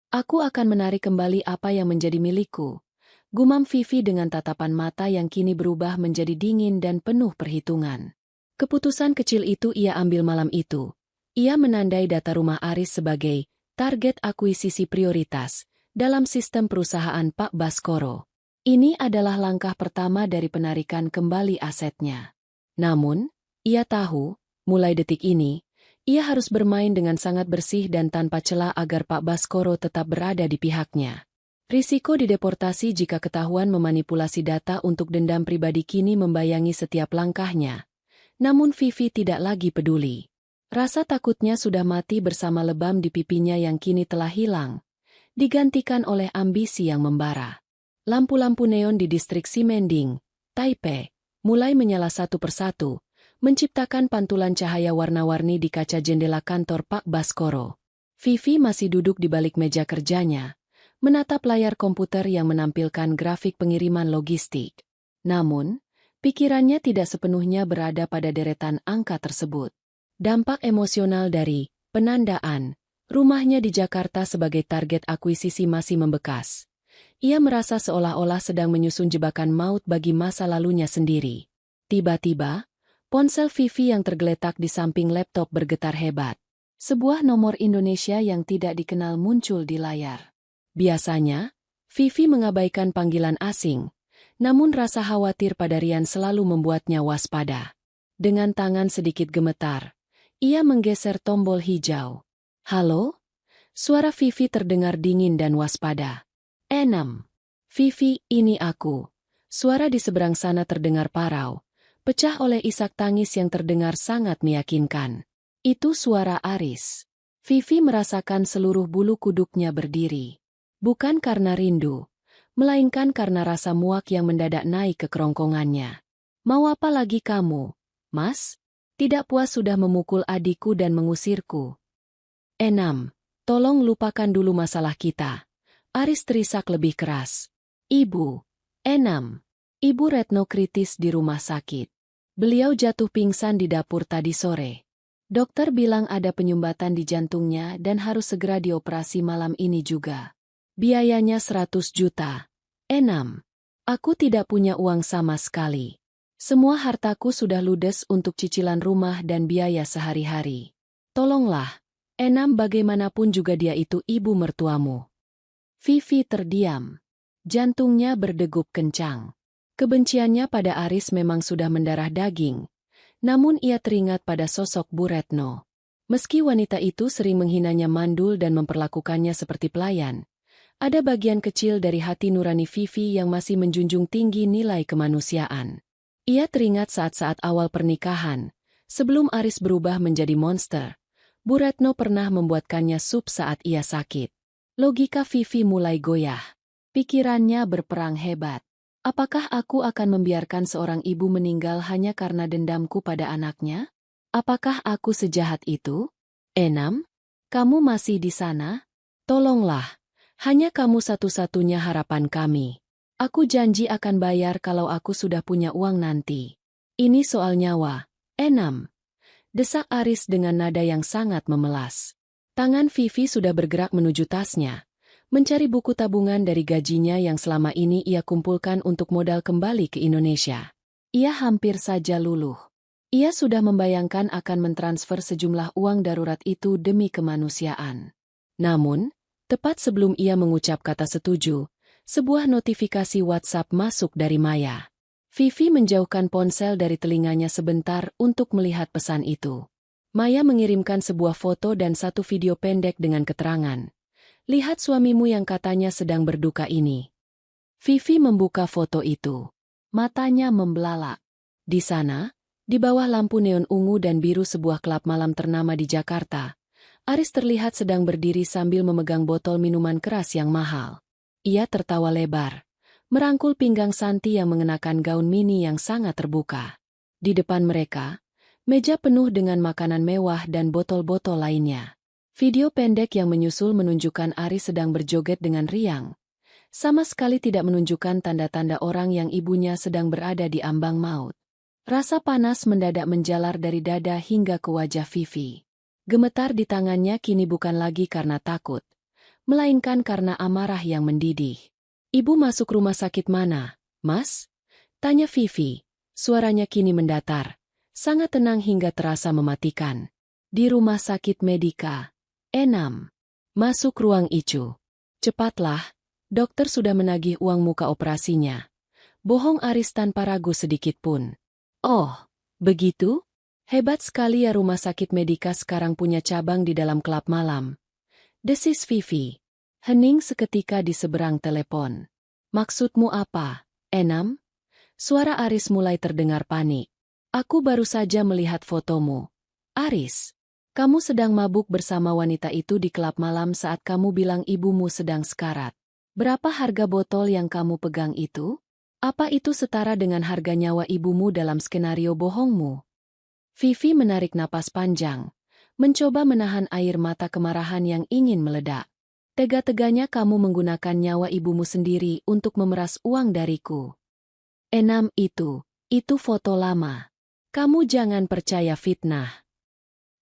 Aku akan menarik kembali apa yang menjadi milikku, gumam Vivi dengan tatapan mata yang kini berubah menjadi dingin dan penuh perhitungan. Keputusan kecil itu ia ambil malam itu. Ia menandai data rumah Aris sebagai target akuisisi prioritas dalam sistem perusahaan Pak Baskoro. Ini adalah langkah pertama dari penarikan kembali asetnya. Namun, ia tahu, mulai detik ini, ia harus bermain dengan sangat bersih dan tanpa celah agar Pak Baskoro tetap berada di pihaknya. Risiko dideportasi jika ketahuan memanipulasi data untuk dendam pribadi kini membayangi setiap langkahnya. Namun Vivi tidak lagi peduli. Rasa takutnya sudah mati bersama lebam di pipinya yang kini telah hilang, digantikan oleh ambisi yang membara. Lampu-lampu neon di distrik Ximending, Taipei, mulai menyala satu persatu, menciptakan pantulan cahaya warna-warni di kaca jendela kantor Pak Baskoro. Vivi masih duduk di balik meja kerjanya, menatap layar komputer yang menampilkan grafik pengiriman logistik. Namun, pikirannya tidak sepenuhnya berada pada deretan angka tersebut. Dampak emosional dari penandaan rumahnya di Jakarta sebagai target akuisisi masih membekas. Ia merasa seolah-olah sedang menyusun jebakan maut bagi masa lalunya sendiri. Tiba-tiba, ponsel Vivi yang tergeletak di samping laptop bergetar hebat. Sebuah nomor Indonesia yang tidak dikenal muncul di layar. Biasanya, Vivi mengabaikan panggilan asing, namun rasa khawatir pada Rian selalu membuatnya waspada. Dengan tangan sedikit gemetar, ia menggeser tombol hijau. Halo? Suara Vivi terdengar dingin dan waspada. 6. Vivi, ini aku. Suara di seberang sana terdengar parau, pecah oleh isak tangis yang terdengar sangat meyakinkan. Itu suara Aris. Vivi merasakan seluruh bulu kuduknya berdiri. Bukan karena rindu, melainkan karena rasa muak yang mendadak naik ke kerongkongannya. Mau apa lagi kamu, Mas? Tidak puas sudah memukul adikku dan mengusirku. Enam, tolong lupakan dulu masalah kita. Aris terisak lebih keras. Ibu. Enam. Ibu Retno kritis di rumah sakit. Beliau jatuh pingsan di dapur tadi sore. Dokter bilang ada penyumbatan di jantungnya dan harus segera dioperasi malam ini juga. Biayanya 100 juta. Enam. Aku tidak punya uang sama sekali. Semua hartaku sudah ludes untuk cicilan rumah dan biaya sehari-hari. Tolonglah. Enam, bagaimanapun juga dia itu ibu mertuamu. Vivi terdiam. Jantungnya berdegup kencang. Kebenciannya pada Aris memang sudah mendarah daging. Namun ia teringat pada sosok Bu Retno. Meski wanita itu sering menghinanya mandul dan memperlakukannya seperti pelayan, ada bagian kecil dari hati nurani Vivi yang masih menjunjung tinggi nilai kemanusiaan. Ia teringat saat-saat awal pernikahan, sebelum Aris berubah menjadi monster. Bu Retno pernah membuatkannya sup saat ia sakit. Logika Vivi mulai goyah. Pikirannya berperang hebat. Apakah aku akan membiarkan seorang ibu meninggal hanya karena dendamku pada anaknya? Apakah aku sejahat itu? Enam, kamu masih di sana? Tolonglah, hanya kamu satu-satunya harapan kami. Aku janji akan bayar kalau aku sudah punya uang nanti. Ini soal nyawa. Enam. Desak Aris dengan nada yang sangat memelas. Tangan Vivi sudah bergerak menuju tasnya, mencari buku tabungan dari gajinya yang selama ini ia kumpulkan untuk modal kembali ke Indonesia. Ia hampir saja luluh. Ia sudah membayangkan akan mentransfer sejumlah uang darurat itu demi kemanusiaan. Namun, tepat sebelum ia mengucap kata setuju, sebuah notifikasi WhatsApp masuk dari Maya. Vivi menjauhkan ponsel dari telinganya sebentar untuk melihat pesan itu. Maya mengirimkan sebuah foto dan satu video pendek dengan keterangan. Lihat suamimu yang katanya sedang berduka ini. Vivi membuka foto itu. Matanya membelalak. Di sana, di bawah lampu neon ungu dan biru sebuah klub malam ternama di Jakarta, Aris terlihat sedang berdiri sambil memegang botol minuman keras yang mahal. Ia tertawa lebar, merangkul pinggang Santi yang mengenakan gaun mini yang sangat terbuka. Di depan mereka, meja penuh dengan makanan mewah dan botol-botol lainnya. Video pendek yang menyusul menunjukkan Aris sedang berjoget dengan riang. Sama sekali tidak menunjukkan tanda-tanda orang yang ibunya sedang berada di ambang maut. Rasa panas mendadak menjalar dari dada hingga ke wajah Vivi. Gemetar di tangannya kini bukan lagi karena takut, melainkan karena amarah yang mendidih. Ibu masuk rumah sakit mana, Mas? Tanya Vivi. Suaranya kini mendatar, sangat tenang hingga terasa mematikan. Di rumah sakit Medika. Enam. Masuk ruang ICU. Cepatlah, dokter sudah menagih uang muka operasinya. Bohong Aris tanpa ragu sedikit pun. Oh, begitu? Hebat sekali ya rumah sakit Medika sekarang punya cabang di dalam klub malam. Desis Vivi. Hening seketika di seberang telepon. Maksudmu apa, Enam? Suara Aris mulai terdengar panik. Aku baru saja melihat fotomu. Aris, kamu sedang mabuk bersama wanita itu di klub malam saat kamu bilang ibumu sedang sekarat. Berapa harga botol yang kamu pegang itu? Apa itu setara dengan harga nyawa ibumu dalam skenario bohongmu? Vivi menarik napas panjang, mencoba menahan air mata kemarahan yang ingin meledak. Tega-teganya kamu menggunakan nyawa ibumu sendiri untuk memeras uang dariku. Enam, itu foto lama. Kamu jangan percaya fitnah.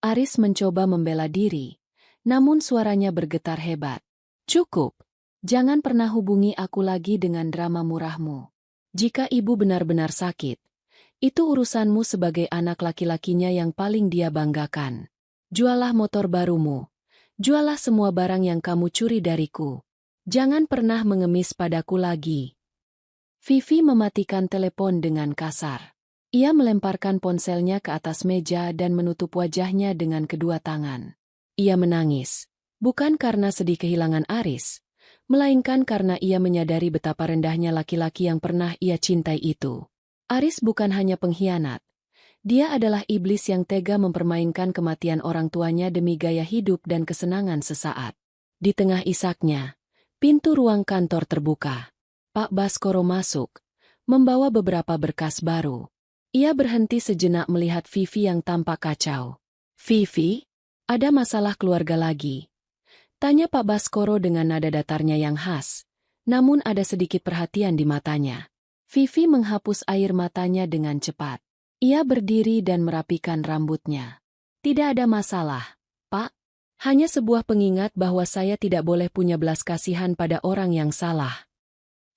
Aris mencoba membela diri, namun suaranya bergetar hebat. Cukup, jangan pernah hubungi aku lagi dengan drama murahmu. Jika ibu benar-benar sakit, itu urusanmu sebagai anak laki-lakinya yang paling dia banggakan. Jualah motor barumu. Jualah semua barang yang kamu curi dariku. Jangan pernah mengemis padaku lagi. Vivi mematikan telepon dengan kasar. Ia melemparkan ponselnya ke atas meja dan menutup wajahnya dengan kedua tangan. Ia menangis, bukan karena sedih kehilangan Aris, melainkan karena ia menyadari betapa rendahnya laki-laki yang pernah ia cintai itu. Aris bukan hanya pengkhianat. Dia adalah iblis yang tega mempermainkan kematian orang tuanya demi gaya hidup dan kesenangan sesaat. Di tengah isaknya, pintu ruang kantor terbuka. Pak Baskoro masuk, membawa beberapa berkas baru. Ia berhenti sejenak melihat Vivi yang tampak kacau. "Vivi, ada masalah keluarga lagi?" tanya Pak Baskoro dengan nada datarnya yang khas, namun ada sedikit perhatian di matanya. Vivi menghapus air matanya dengan cepat. Ia berdiri dan merapikan rambutnya. "Tidak ada masalah, Pak. Hanya sebuah pengingat bahwa saya tidak boleh punya belas kasihan pada orang yang salah."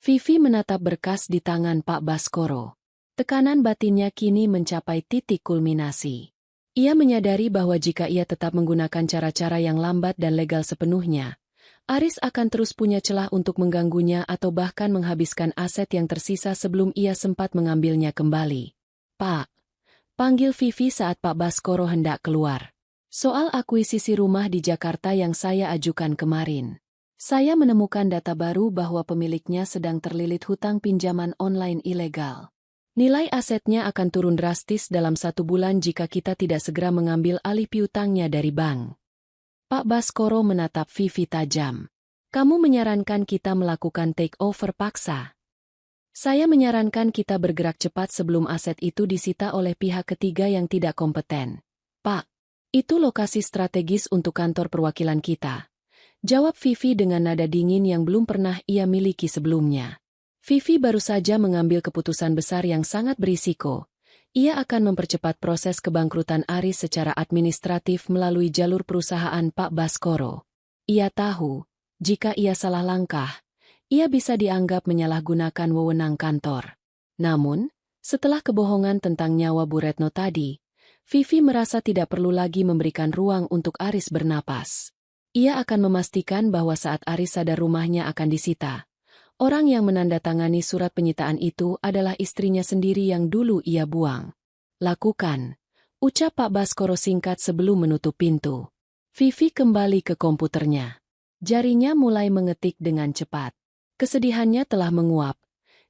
Vivi menatap berkas di tangan Pak Baskoro. Tekanan batinnya kini mencapai titik kulminasi. Ia menyadari bahwa jika ia tetap menggunakan cara-cara yang lambat dan legal sepenuhnya, Aris akan terus punya celah untuk mengganggunya atau bahkan menghabiskan aset yang tersisa sebelum ia sempat mengambilnya kembali. "Pak," panggil Vivi saat Pak Baskoro hendak keluar. "Soal akuisisi rumah di Jakarta yang saya ajukan kemarin. Saya menemukan data baru bahwa pemiliknya sedang terlilit hutang pinjaman online ilegal. Nilai asetnya akan turun drastis dalam 1 bulan jika kita tidak segera mengambil alih piutangnya dari bank." Pak Baskoro menatap Vivi tajam. "Kamu menyarankan kita melakukan takeover paksa? Saya menyarankan kita bergerak cepat sebelum aset itu disita oleh pihak ketiga yang tidak kompeten. Pak, itu lokasi strategis untuk kantor perwakilan kita," jawab Vivi dengan nada dingin yang belum pernah ia miliki sebelumnya. Vivi baru saja mengambil keputusan besar yang sangat berisiko. Ia akan mempercepat proses kebangkrutan Aris secara administratif melalui jalur perusahaan Pak Baskoro. Ia tahu, jika ia salah langkah, ia bisa dianggap menyalahgunakan wewenang kantor. Namun, setelah kebohongan tentang nyawa Bu Retno tadi, Vivi merasa tidak perlu lagi memberikan ruang untuk Aris bernapas. Ia akan memastikan bahwa saat Aris sadar rumahnya akan disita, orang yang menandatangani surat penyitaan itu adalah istrinya sendiri yang dulu ia buang. "Lakukan," ucap Pak Baskoro singkat sebelum menutup pintu. Vivi kembali ke komputernya. Jarinya mulai mengetik dengan cepat. Kesedihannya telah menguap,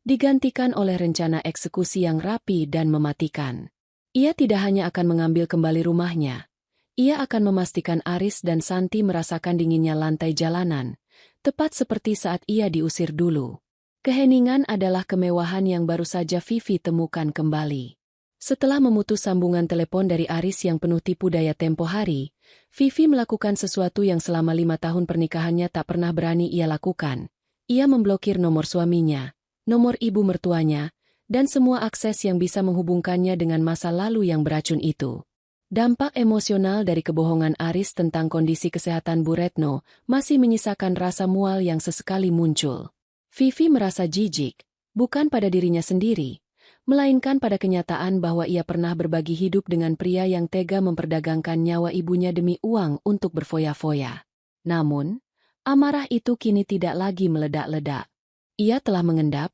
digantikan oleh rencana eksekusi yang rapi dan mematikan. Ia tidak hanya akan mengambil kembali rumahnya, ia akan memastikan Aris dan Santi merasakan dinginnya lantai jalanan, tepat seperti saat ia diusir dulu. Keheningan adalah kemewahan yang baru saja Vivi temukan kembali. Setelah memutus sambungan telepon dari Aris yang penuh tipu daya tempo hari, Vivi melakukan sesuatu yang selama 5 tahun pernikahannya tak pernah berani ia lakukan. Ia memblokir nomor suaminya, nomor ibu mertuanya, dan semua akses yang bisa menghubungkannya dengan masa lalu yang beracun itu. Dampak emosional dari kebohongan Aris tentang kondisi kesehatan Bu Retno masih menyisakan rasa mual yang sesekali muncul. Vivi merasa jijik, bukan pada dirinya sendiri, melainkan pada kenyataan bahwa ia pernah berbagi hidup dengan pria yang tega memperdagangkan nyawa ibunya demi uang untuk berfoya-foya. Namun, amarah itu kini tidak lagi meledak-ledak. Ia telah mengendap,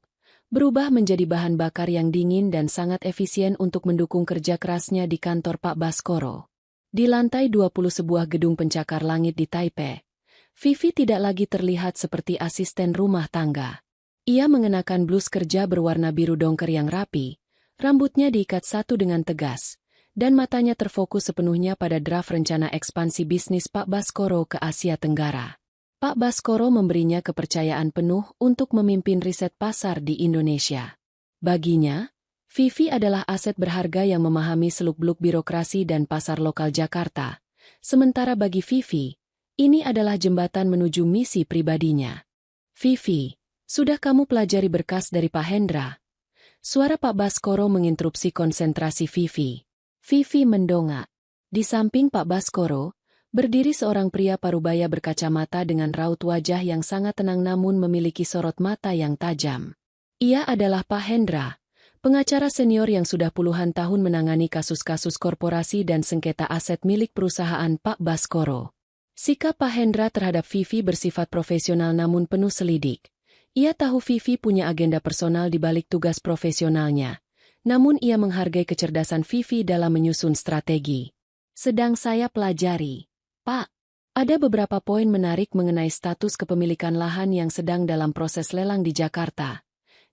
berubah menjadi bahan bakar yang dingin dan sangat efisien untuk mendukung kerja kerasnya di kantor Pak Baskoro. Di lantai 20 sebuah gedung pencakar langit di Taipei, Vivi tidak lagi terlihat seperti asisten rumah tangga. Ia mengenakan blus kerja berwarna biru dongker yang rapi, rambutnya diikat satu dengan tegas, dan matanya terfokus sepenuhnya pada draft rencana ekspansi bisnis Pak Baskoro ke Asia Tenggara. Pak Baskoro memberinya kepercayaan penuh untuk memimpin riset pasar di Indonesia. Baginya, Vivi adalah aset berharga yang memahami seluk-beluk birokrasi dan pasar lokal Jakarta. Sementara bagi Vivi, ini adalah jembatan menuju misi pribadinya. "Vivi, sudah kamu pelajari berkas dari Pak Hendra?" Suara Pak Baskoro menginterupsi konsentrasi Vivi. Vivi mendongak. Di samping Pak Baskoro, berdiri seorang pria parubaya berkacamata dengan raut wajah yang sangat tenang namun memiliki sorot mata yang tajam. Ia adalah Pak Hendra, pengacara senior yang sudah puluhan tahun menangani kasus-kasus korporasi dan sengketa aset milik perusahaan Pak Baskoro. Sikap Pak Hendra terhadap Vivi bersifat profesional namun penuh selidik. Ia tahu Vivi punya agenda personal di balik tugas profesionalnya, namun ia menghargai kecerdasan Vivi dalam menyusun strategi. "Sedang saya pelajari, Pak. Ada beberapa poin menarik mengenai status kepemilikan lahan yang sedang dalam proses lelang di Jakarta,"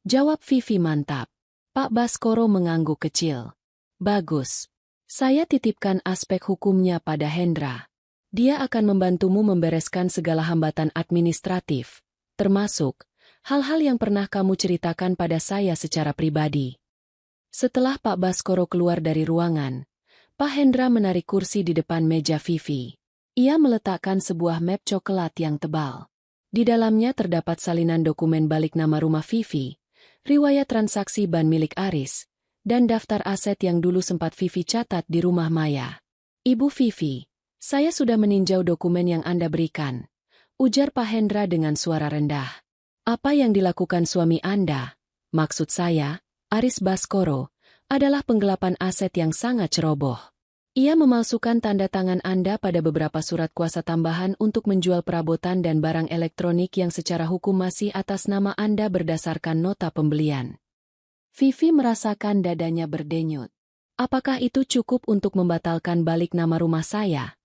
jawab Vivi mantap. Pak Baskoro mengangguk kecil. "Bagus. Saya titipkan aspek hukumnya pada Hendra. Dia akan membantumu membereskan segala hambatan administratif, termasuk hal-hal yang pernah kamu ceritakan pada saya secara pribadi." Setelah Pak Baskoro keluar dari ruangan, Pak Hendra menarik kursi di depan meja Vivi. Ia meletakkan sebuah map coklat yang tebal. Di dalamnya terdapat salinan dokumen balik nama rumah Vivi, riwayat transaksi ban milik Aris, dan daftar aset yang dulu sempat Vivi catat di rumah Maya. "Ibu Vivi, saya sudah meninjau dokumen yang Anda berikan," ujar Pak Hendra dengan suara rendah. "Apa yang dilakukan suami Anda, maksud saya, Aris Baskoro, adalah penggelapan aset yang sangat ceroboh. Ia memalsukan tanda tangan Anda pada beberapa surat kuasa tambahan untuk menjual perabotan dan barang elektronik yang secara hukum masih atas nama Anda berdasarkan nota pembelian." Vivi merasakan dadanya berdenyut. "Apakah itu cukup untuk membatalkan balik nama rumah saya?"